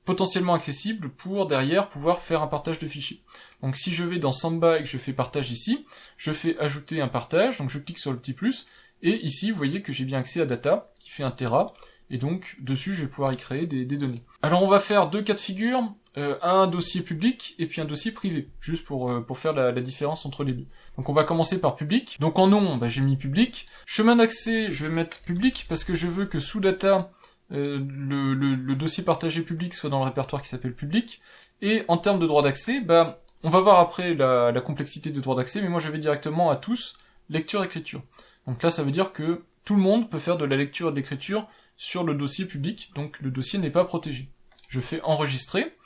potentiellement accessible pour derrière pouvoir faire un partage de fichiers. Donc, si je vais dans Samba et que je fais partage ici, je fais ajouter un partage. Donc, je clique sur le petit plus. Et ici, vous voyez que j'ai bien accès à data, qui fait 1 Tera. Et donc, dessus, je vais pouvoir y créer des données. Alors, on va faire 2 cas de figure, un dossier public et puis un dossier privé, juste pour faire la différence entre les deux. Donc, on va commencer par public. Donc, en nom, j'ai mis public. Chemin d'accès, je vais mettre public parce que je veux que sous data, le dossier partagé public soit dans le répertoire qui s'appelle public. Et en termes de droit d'accès, on va voir après la complexité des droits d'accès, mais moi je vais directement à tous, lecture-écriture. Donc là, ça veut dire que tout le monde peut faire de la lecture et de l'écriture sur le dossier public, donc le dossier n'est pas protégé. Je fais enregistrer.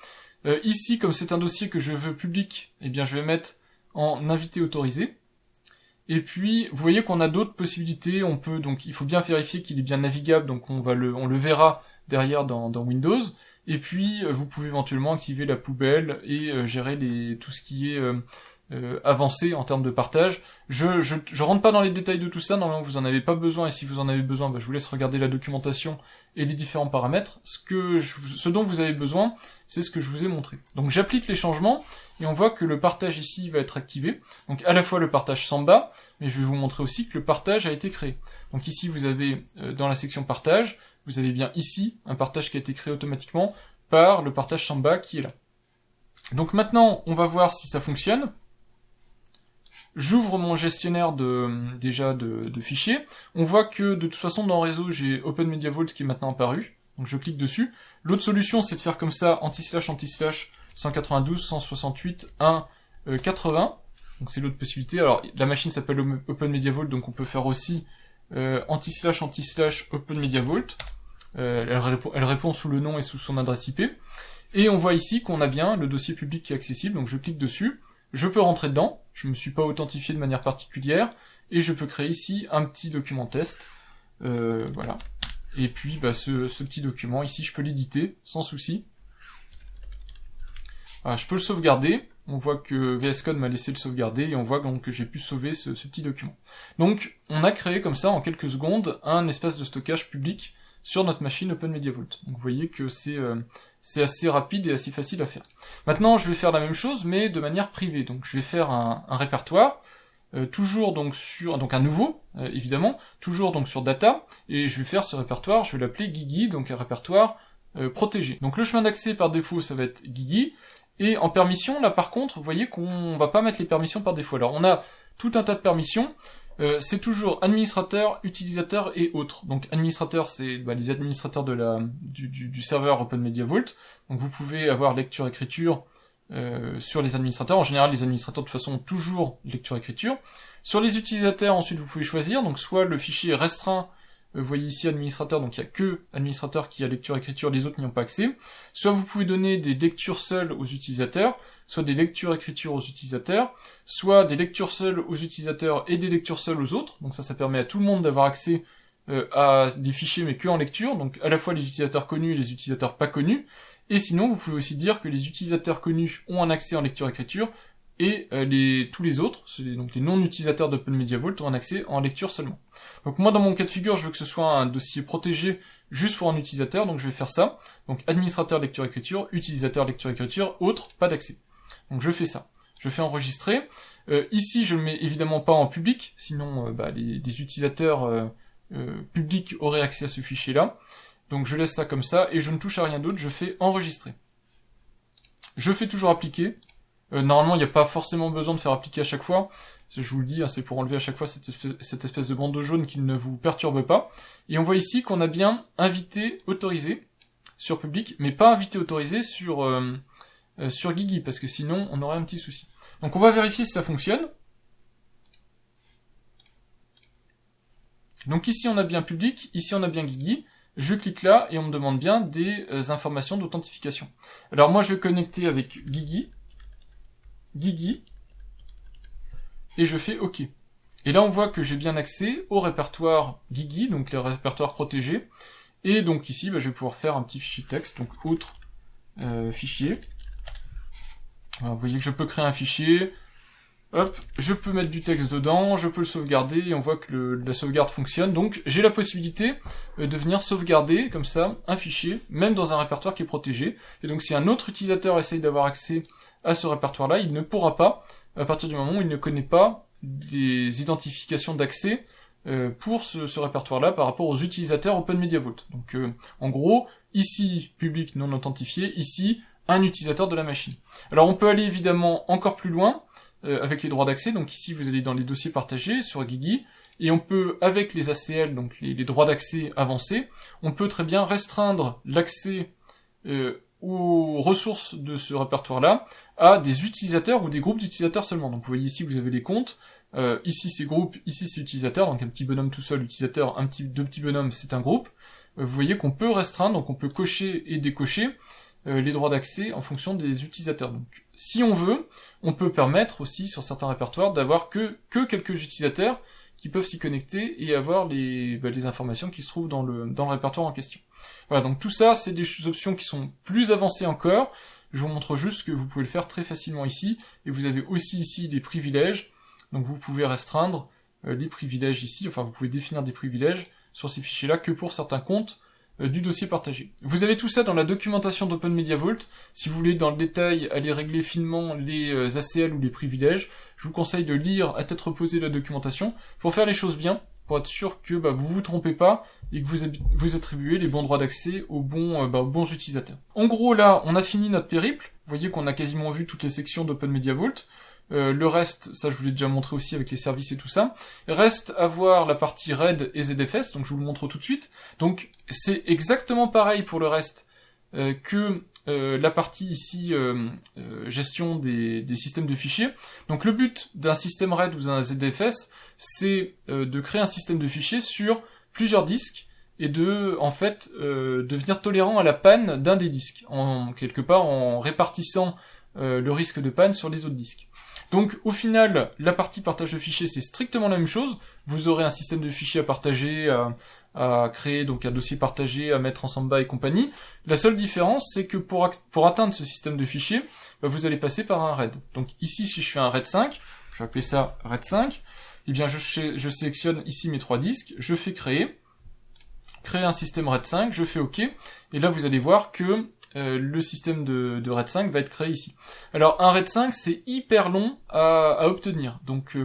Ici, comme c'est un dossier que je veux public, eh bien je vais mettre en invité autorisé. Et puis, vous voyez qu'on a d'autres possibilités. On peut donc, il faut bien vérifier qu'il est bien navigable, donc on le verra derrière dans Windows. Et puis, vous pouvez éventuellement activer la poubelle et gérer tout ce qui est avancé en termes de partage. Je rentre pas dans les détails de tout ça, normalement vous en avez pas besoin, et si vous en avez besoin, je vous laisse regarder la documentation et les différents paramètres. Ce dont vous avez besoin, c'est ce que je vous ai montré. Donc j'applique les changements, et on voit que le partage ici va être activé. Donc à la fois le partage Samba, mais je vais vous montrer aussi que le partage a été créé. Donc ici vous avez, dans la section partage, vous avez bien ici un partage qui a été créé automatiquement par le partage Samba qui est là. Donc maintenant, on va voir si ça fonctionne. J'ouvre mon gestionnaire de fichiers. On voit que de toute façon dans le réseau j'ai OpenMediaVault qui est maintenant apparu. Donc je clique dessus. L'autre solution c'est de faire comme ça, anti// 192, 168, 1, 80. Donc c'est l'autre possibilité. Alors la machine s'appelle OpenMediaVault, donc on peut faire aussi anti// OpenMediaVault. Elle répond sous le nom et sous son adresse IP. Et on voit ici qu'on a bien le dossier public qui est accessible, donc je clique dessus. Je peux rentrer dedans, je me suis pas authentifié de manière particulière, et je peux créer ici un petit document test, voilà. Et puis ce petit document ici, je peux l'éditer sans souci. Voilà, je peux le sauvegarder, on voit que VS Code m'a laissé le sauvegarder, et on voit donc que j'ai pu sauver ce petit document. Donc on a créé comme ça en quelques secondes un espace de stockage public sur notre machine OpenMediaVault. Donc vous voyez que c'est assez rapide et assez facile à faire. Maintenant, je vais faire la même chose, mais de manière privée. Donc je vais faire un répertoire, toujours donc un nouveau, évidemment, toujours donc sur data, et je vais faire ce répertoire, je vais l'appeler Guigui, donc un répertoire protégé. Donc le chemin d'accès par défaut, ça va être Guigui, et en permission, là par contre, vous voyez qu'on va pas mettre les permissions par défaut. Alors on a tout un tas de permissions. C'est toujours administrateur, utilisateur et autres. Donc administrateur, c'est les administrateurs du serveur OpenMediaVault. Donc vous pouvez avoir lecture-écriture sur les administrateurs. En général, les administrateurs de toute façon ont toujours lecture-écriture. Sur les utilisateurs, ensuite vous pouvez choisir. Donc soit le fichier est restreint, vous voyez ici administrateur, donc il n'y a que administrateur qui a lecture-écriture, les autres n'y ont pas accès. Soit vous pouvez donner des lectures seules aux utilisateurs, soit des lectures-écriture aux utilisateurs, soit des lectures seules aux utilisateurs et des lectures seules aux autres. Donc ça permet à tout le monde d'avoir accès à des fichiers mais que en lecture, donc à la fois les utilisateurs connus et les utilisateurs pas connus. Et sinon, vous pouvez aussi dire que les utilisateurs connus ont un accès en lecture-écriture, et tous les autres, donc les non-utilisateurs d'OpenMediaVault, ont un accès en lecture seulement. Donc moi, dans mon cas de figure, je veux que ce soit un dossier protégé juste pour un utilisateur, donc je vais faire ça. Donc administrateur lecture-écriture, utilisateur lecture-écriture, autre, pas d'accès. Donc je fais ça. Je fais enregistrer. Ici, je le mets évidemment pas en public, sinon les utilisateurs publics auraient accès à ce fichier-là. Donc je laisse ça comme ça, et je ne touche à rien d'autre, je fais enregistrer. Je fais toujours appliquer. Normalement, il n'y a pas forcément besoin de faire appliquer à chaque fois. Je vous le dis, c'est pour enlever à chaque fois cette espèce de bandeau jaune qui ne vous perturbe pas. Et on voit ici qu'on a bien invité autorisé sur public, mais pas invité autorisé sur Guigui, parce que sinon, on aurait un petit souci. Donc on va vérifier si ça fonctionne. Donc ici, on a bien public, ici, on a bien Guigui. Je clique là, et on me demande bien des informations d'authentification. Alors moi, je vais connecter avec Guigui, et je fais OK. Et là, on voit que j'ai bien accès au répertoire Guigui, donc le répertoire protégé. Et donc ici, je vais pouvoir faire un petit fichier texte, donc autre fichier. Alors, vous voyez que je peux créer un fichier. Hop, je peux mettre du texte dedans, je peux le sauvegarder, et on voit que la sauvegarde fonctionne. Donc j'ai la possibilité de venir sauvegarder, comme ça, un fichier, même dans un répertoire qui est protégé. Et donc si un autre utilisateur essaye d'avoir accès à ce répertoire-là, il ne pourra pas, à partir du moment où il ne connaît pas les identifications d'accès pour ce répertoire-là par rapport aux utilisateurs OpenMediaVault. Donc en gros, ici, public non authentifié, ici, un utilisateur de la machine. Alors on peut aller évidemment encore plus loin avec les droits d'accès. Donc ici, vous allez dans les dossiers partagés sur Guigui, et on peut, avec les ACL, donc les droits d'accès avancés, on peut très bien restreindre l'accès aux ressources de ce répertoire-là à des utilisateurs ou des groupes d'utilisateurs seulement. Donc vous voyez ici, vous avez les comptes, ici c'est groupe, ici c'est utilisateur, donc un petit bonhomme tout seul, utilisateur, deux petits bonhommes, c'est un groupe. Vous voyez qu'on peut restreindre, donc on peut cocher et décocher les droits d'accès en fonction des utilisateurs. Donc si on veut, on peut permettre aussi sur certains répertoires d'avoir que quelques utilisateurs qui peuvent s'y connecter et avoir les informations qui se trouvent dans le répertoire en question. Voilà, donc tout ça, c'est des options qui sont plus avancées encore. Je vous montre juste que vous pouvez le faire très facilement ici, et vous avez aussi ici des privilèges, donc vous pouvez restreindre les privilèges ici, enfin vous pouvez définir des privilèges sur ces fichiers-là que pour certains comptes du dossier partagé. Vous avez tout ça dans la documentation d'Open Media Vault. Si vous voulez dans le détail aller régler finement les ACL ou les privilèges, je vous conseille de lire à tête reposée la documentation pour faire les choses bien, pour être sûr que vous vous trompez pas et que vous attribuez les bons droits d'accès aux bons utilisateurs. En gros là, on a fini notre périple. Vous voyez qu'on a quasiment vu toutes les sections d'Open Media Vault. Le reste, ça je vous l'ai déjà montré aussi avec les services et tout ça. Reste à voir la partie RAID et ZFS, donc je vous le montre tout de suite. Donc c'est exactement pareil pour le reste que la partie ici gestion des systèmes de fichiers. Donc le but d'un système RAID ou d'un ZFS, c'est de créer un système de fichiers sur plusieurs disques et de devenir tolérant à la panne d'un des disques, quelque part en répartissant le risque de panne sur les autres disques. Donc au final, la partie partage de fichiers, c'est strictement la même chose. Vous aurez un système de fichiers à partager, à créer donc un dossier partagé, à mettre en Samba et compagnie. La seule différence, c'est que pour atteindre ce système de fichiers, vous allez passer par un RAID. Donc ici, si je fais un RAID 5, je vais appeler ça RAID 5, eh bien je sélectionne ici mes 3 disques, je fais créer un système RAID 5, je fais OK, et là vous allez voir que le système de RAID 5 va être créé ici. Alors un RAID 5 c'est hyper long à obtenir, donc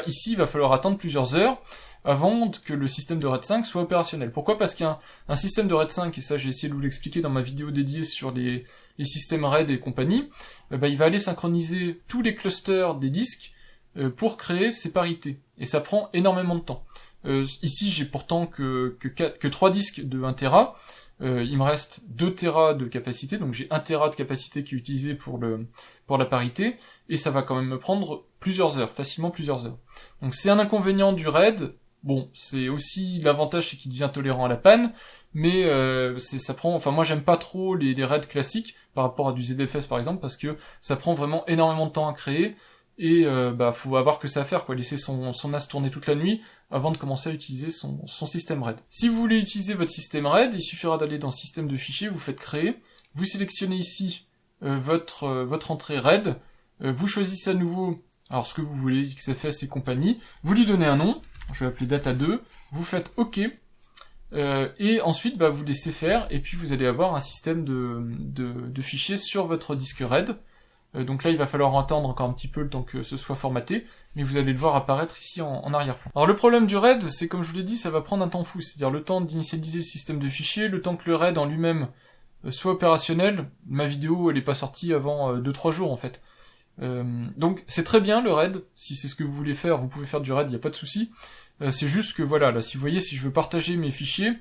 ici il va falloir attendre plusieurs heures avant que le système de RAID 5 soit opérationnel. Pourquoi ? Parce qu'un système de RAID 5, et ça j'ai essayé de vous l'expliquer dans ma vidéo dédiée sur les systèmes RAID et compagnie, il va aller synchroniser tous les clusters des disques pour créer ces parités, et ça prend énormément de temps. Ici j'ai pourtant que 3 disques de 1 Tera, il me reste 2 Tera de capacité, donc j'ai 1 Tera de capacité qui est utilisé pour la parité, et ça va quand même me prendre plusieurs heures, facilement plusieurs heures. Donc c'est un inconvénient du RAID. Bon, c'est aussi l'avantage, c'est qu'il devient tolérant à la panne, mais ça prend. Enfin, moi j'aime pas trop les RAID classiques par rapport à du ZFS par exemple, parce que ça prend vraiment énormément de temps à créer. Et faut avoir que ça à faire, quoi, laisser son NAS tourner toute la nuit avant de commencer à utiliser son système RAID. Si vous voulez utiliser votre système RAID, il suffira d'aller dans système de fichiers, vous faites créer, vous sélectionnez ici votre entrée RAID, vous choisissez à nouveau alors ce que vous voulez, XFS et compagnie, vous lui donnez un nom, je vais l'appeler data2, vous faites OK, et ensuite vous laissez faire, et puis vous allez avoir un système de fichiers sur votre disque RAID. Donc là, il va falloir attendre encore un petit peu le temps que ce soit formaté, mais vous allez le voir apparaître ici en arrière-plan. Alors le problème du RAID, c'est comme je vous l'ai dit, ça va prendre un temps fou, c'est-à-dire le temps d'initialiser le système de fichiers, le temps que le RAID en lui-même soit opérationnel. Ma vidéo, elle est pas sortie avant 2-3 jours en fait. Donc c'est très bien le RAID, si c'est ce que vous voulez faire, vous pouvez faire du RAID, il n'y a pas de souci. C'est juste que voilà, là si vous voyez, si je veux partager mes fichiers,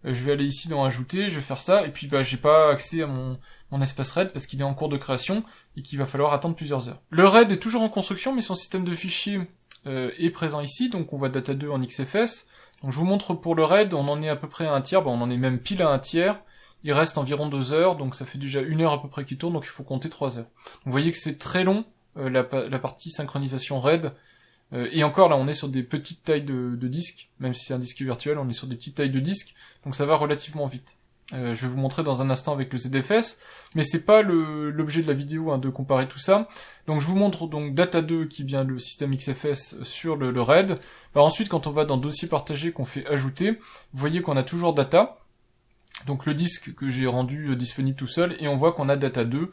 je vais aller ici dans ajouter, je vais faire ça, et puis j'ai pas accès à mon espace RAID parce qu'il est en cours de création et qu'il va falloir attendre plusieurs heures. Le RAID est toujours en construction, mais son système de fichiers est présent ici, donc on voit data2 en XFS. Donc je vous montre pour le RAID, on en est à peu près à un tiers, on en est même pile à un tiers. Il reste environ 2 heures, donc ça fait déjà 1 heure à peu près qui tourne, donc il faut compter 3 heures. Donc vous voyez que c'est très long, la partie synchronisation RAID. Et encore là, on est sur des petites tailles de disques, même si c'est un disque virtuel, on est sur des petites tailles de disques, donc ça va relativement vite. Je vais vous montrer dans un instant avec le ZFS, mais c'est pas l'objet de la vidéo de comparer tout ça. Donc je vous montre donc data2 qui vient le système XFS sur le RAID. Ensuite, quand on va dans dossier partagé qu'on fait ajouter, vous voyez qu'on a toujours data, donc le disque que j'ai rendu disponible tout seul, et on voit qu'on a data2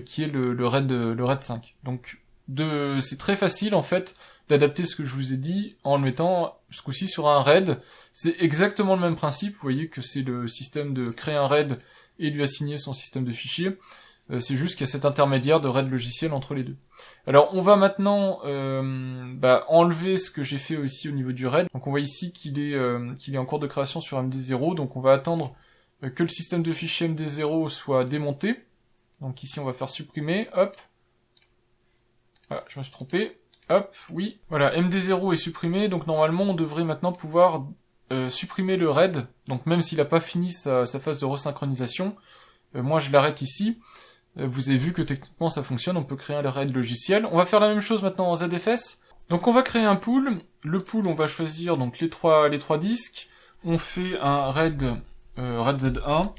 qui est le RAID 5. Donc c'est très facile en fait d'adapter ce que je vous ai dit en le mettant ce coup-ci sur un RAID. C'est exactement le même principe, vous voyez que c'est le système de créer un RAID et lui assigner son système de fichiers. C'est juste qu'il y a cet intermédiaire de RAID logiciel entre les deux. Alors on va maintenant enlever ce que j'ai fait aussi au niveau du RAID. Donc on voit ici qu'il est en cours de création sur MD0, donc on va attendre que le système de fichiers MD0 soit démonté. Donc ici on va faire supprimer, hop. Voilà, je me suis trompé. Hop, oui. Voilà, MD0 est supprimé, donc normalement on devrait maintenant pouvoir supprimer le RAID. Donc même s'il n'a pas fini sa phase de resynchronisation, moi je l'arrête ici. Vous avez vu que techniquement ça fonctionne, on peut créer un RAID logiciel. On va faire la même chose maintenant en ZFS. Donc on va créer un pool. Le pool, on va choisir donc les trois disques. On fait un RAID, RAID Z1.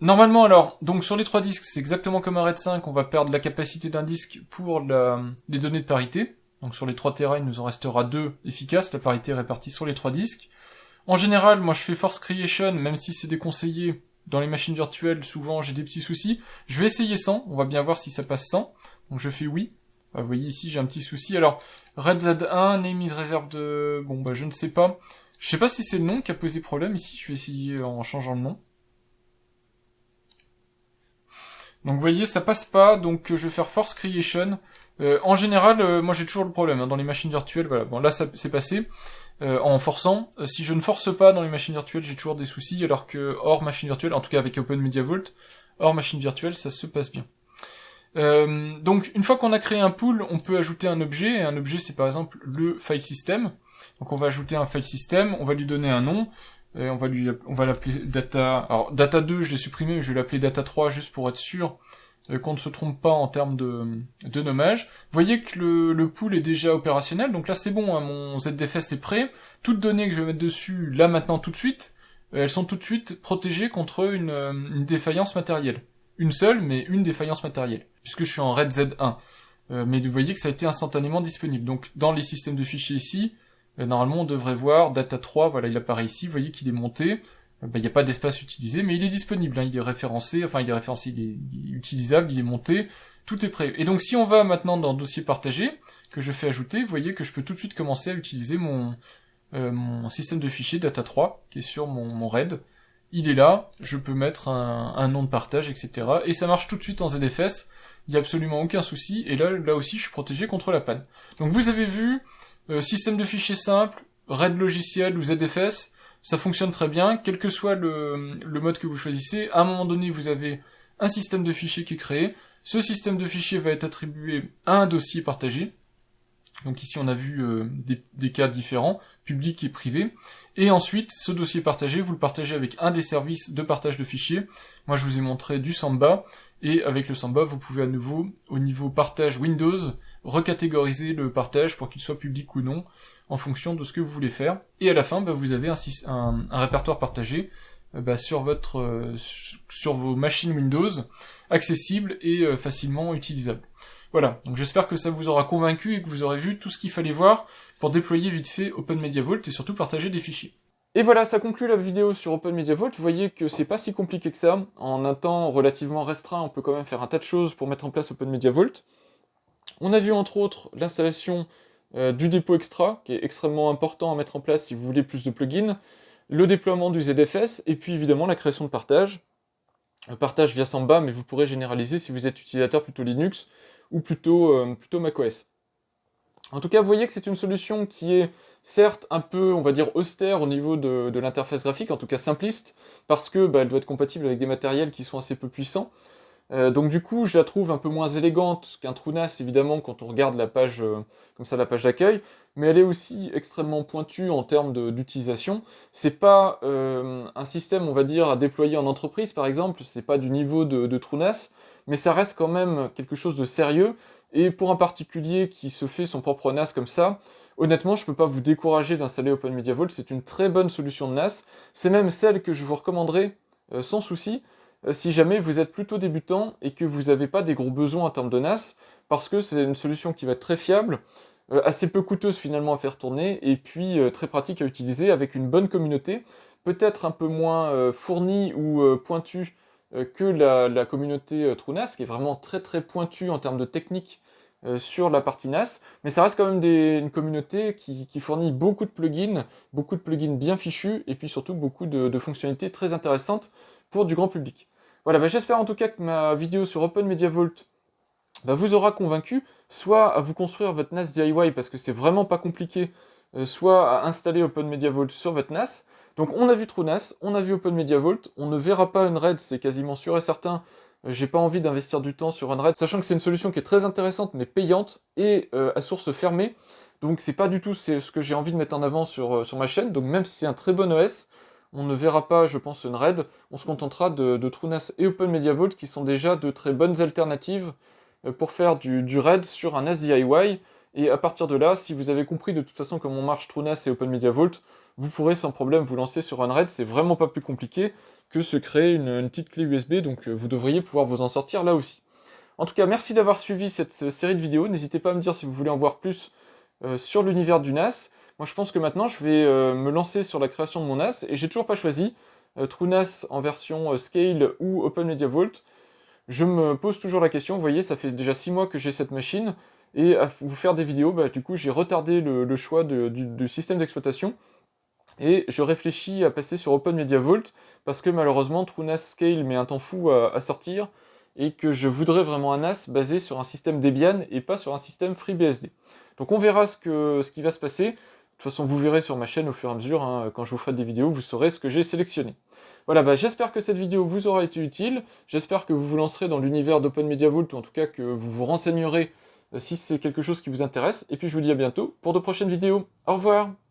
Normalement, alors, donc sur les 3 disques, c'est exactement comme un RAID 5, on va perdre la capacité d'un disque pour les données de parité. Donc sur les 3 Tera, il nous en restera 2 efficaces, la parité est répartie sur les 3 disques. En général, moi je fais force creation, même si c'est déconseillé. Dans les machines virtuelles, souvent j'ai des petits soucis. Je vais essayer sans, on va bien voir si ça passe sans. Donc je fais oui. Vous voyez ici, j'ai un petit souci. Alors, RAID Z1, name is reserved de... Bon, bah je ne sais pas. Je sais pas si c'est le nom qui a posé problème ici, je vais essayer en changeant le nom. Donc vous voyez, ça passe pas, donc je vais faire force creation. En général, moi j'ai toujours le problème, hein, dans les machines virtuelles, voilà. Bon là, c'est passé. En forçant, si je ne force pas dans les machines virtuelles, j'ai toujours des soucis, alors que hors machine virtuelle, en tout cas avec OpenMediaVault, hors machine virtuelle, ça se passe bien. Donc une fois qu'on a créé un pool, on peut ajouter un objet, et un objet c'est par exemple le file system. Donc on va ajouter un file system, on va lui donner un nom, et on va l'appeler data. Alors data 2 je l'ai supprimé, mais je vais l'appeler data 3 juste pour être sûr qu'on ne se trompe pas en termes de nommage. Vous voyez que le pool est déjà opérationnel, donc là c'est bon, hein, mon ZFS est prêt. Toutes données que je vais mettre dessus, là maintenant tout de suite, elles sont tout de suite protégées contre une défaillance matérielle. Une seule, mais une défaillance matérielle, puisque je suis en RAID Z1. Mais vous voyez que ça a été instantanément disponible. Donc dans les systèmes de fichiers ici, normalement on devrait voir data 3, voilà il apparaît ici, vous voyez qu'il est monté. Il n'y a pas d'espace utilisé, mais il est disponible, hein, il est référencé, il est utilisable, il est monté, tout est prêt. Et donc si on va maintenant dans dossier partagé, que je fais ajouter, vous voyez que je peux tout de suite commencer à utiliser mon système de fichiers data 3, qui est sur mon RAID. Il est là, je peux mettre un nom de partage, etc. Et ça marche tout de suite en ZFS, il n'y a absolument aucun souci, et là aussi je suis protégé contre la panne. Donc vous avez vu, système de fichiers simple, RAID logiciel ou ZFS, ça fonctionne très bien, quel que soit le mode que vous choisissez. À un moment donné, vous avez un système de fichiers qui est créé. Ce système de fichiers va être attribué à un dossier partagé. Donc ici, on a vu des cas différents, public et privé. Et ensuite, ce dossier partagé, vous le partagez avec un des services de partage de fichiers. Moi, je vous ai montré du Samba. Et avec le Samba, vous pouvez à nouveau, au niveau partage Windows, recatégoriser le partage pour qu'il soit public ou non, en fonction de ce que vous voulez faire. Et à la fin, vous avez un répertoire partagé sur vos machines Windows, accessible et facilement utilisable. Voilà, donc j'espère que ça vous aura convaincu et que vous aurez vu tout ce qu'il fallait voir pour déployer vite fait OpenMediaVault et surtout partager des fichiers. Et voilà, ça conclut la vidéo sur OpenMediaVault. Vous voyez que c'est pas si compliqué que ça. En un temps relativement restreint, on peut quand même faire un tas de choses pour mettre en place OpenMediaVault. On a vu entre autres l'installation du dépôt extra, qui est extrêmement important à mettre en place si vous voulez plus de plugins, le déploiement du ZFS, et puis évidemment la création de partage. Partage via Samba, mais vous pourrez généraliser si vous êtes utilisateur plutôt Linux ou plutôt macOS. En tout cas, vous voyez que c'est une solution qui est certes un peu, on va dire, austère au niveau de l'interface graphique, en tout cas simpliste, parce que elle doit être compatible avec des matériels qui sont assez peu puissants. Donc du coup, je la trouve un peu moins élégante qu'un TrueNAS, évidemment, quand on regarde la page, comme ça, la page d'accueil, mais elle est aussi extrêmement pointue en termes d'utilisation. C'est pas un système, on va dire, à déployer en entreprise, par exemple, c'est pas du niveau de TrueNAS, mais ça reste quand même quelque chose de sérieux, et pour un particulier qui se fait son propre NAS comme ça, honnêtement, je peux pas vous décourager d'installer OpenMediaVault, c'est une très bonne solution de NAS, c'est même celle que je vous recommanderais sans souci, si jamais vous êtes plutôt débutant et que vous n'avez pas des gros besoins en termes de NAS, parce que c'est une solution qui va être très fiable, assez peu coûteuse finalement à faire tourner, et puis très pratique à utiliser avec une bonne communauté, peut-être un peu moins fournie ou pointue que la communauté TrueNAS, qui est vraiment très très pointue en termes de technique sur la partie NAS, mais ça reste quand même une communauté qui fournit beaucoup de plugins bien fichus, et puis surtout beaucoup de fonctionnalités très intéressantes pour du grand public. Voilà, j'espère en tout cas que ma vidéo sur OpenMediaVault vous aura convaincu, soit à vous construire votre NAS DIY, parce que c'est vraiment pas compliqué, soit à installer OpenMediaVault sur votre NAS. Donc on a vu TrueNAS, on a vu OpenMediaVault, on ne verra pas Unraid, c'est quasiment sûr et certain. J'ai pas envie d'investir du temps sur Unraid, sachant que c'est une solution qui est très intéressante mais payante et à source fermée. Donc c'est pas du tout ce que j'ai envie de mettre en avant sur ma chaîne. Donc même si c'est un très bon OS, on ne verra pas, je pense, Unraid. On se contentera de TrueNAS et OpenMediaVault qui sont déjà de très bonnes alternatives pour faire du RAID sur un NAS DIY. Et à partir de là, si vous avez compris de toute façon comment marche TrueNAS et OpenMediaVault, vous pourrez sans problème vous lancer sur Unraid. C'est vraiment pas plus compliqué que se créer une petite clé USB, donc vous devriez pouvoir vous en sortir là aussi. En tout cas, merci d'avoir suivi cette série de vidéos. N'hésitez pas à me dire si vous voulez en voir plus sur l'univers du NAS. Moi, je pense que maintenant, je vais me lancer sur la création de mon NAS, et j'ai toujours pas choisi TrueNAS en version Scale ou OpenMediaVault. Je me pose toujours la question, vous voyez, ça fait déjà 6 mois que j'ai cette machine, et à vous faire des vidéos, du coup, j'ai retardé le choix du système d'exploitation, et je réfléchis à passer sur OpenMediaVault, parce que malheureusement, TrueNAS Scale met un temps fou à sortir, et que je voudrais vraiment un NAS basé sur un système Debian, et pas sur un système FreeBSD. Donc on verra ce qui va se passer. De toute façon, vous verrez sur ma chaîne au fur et à mesure, hein, quand je vous ferai des vidéos, vous saurez ce que j'ai sélectionné. Voilà, j'espère que cette vidéo vous aura été utile, j'espère que vous vous lancerez dans l'univers d'OpenMediaVault, ou en tout cas que vous vous renseignerez si c'est quelque chose qui vous intéresse, et puis je vous dis à bientôt pour de prochaines vidéos. Au revoir!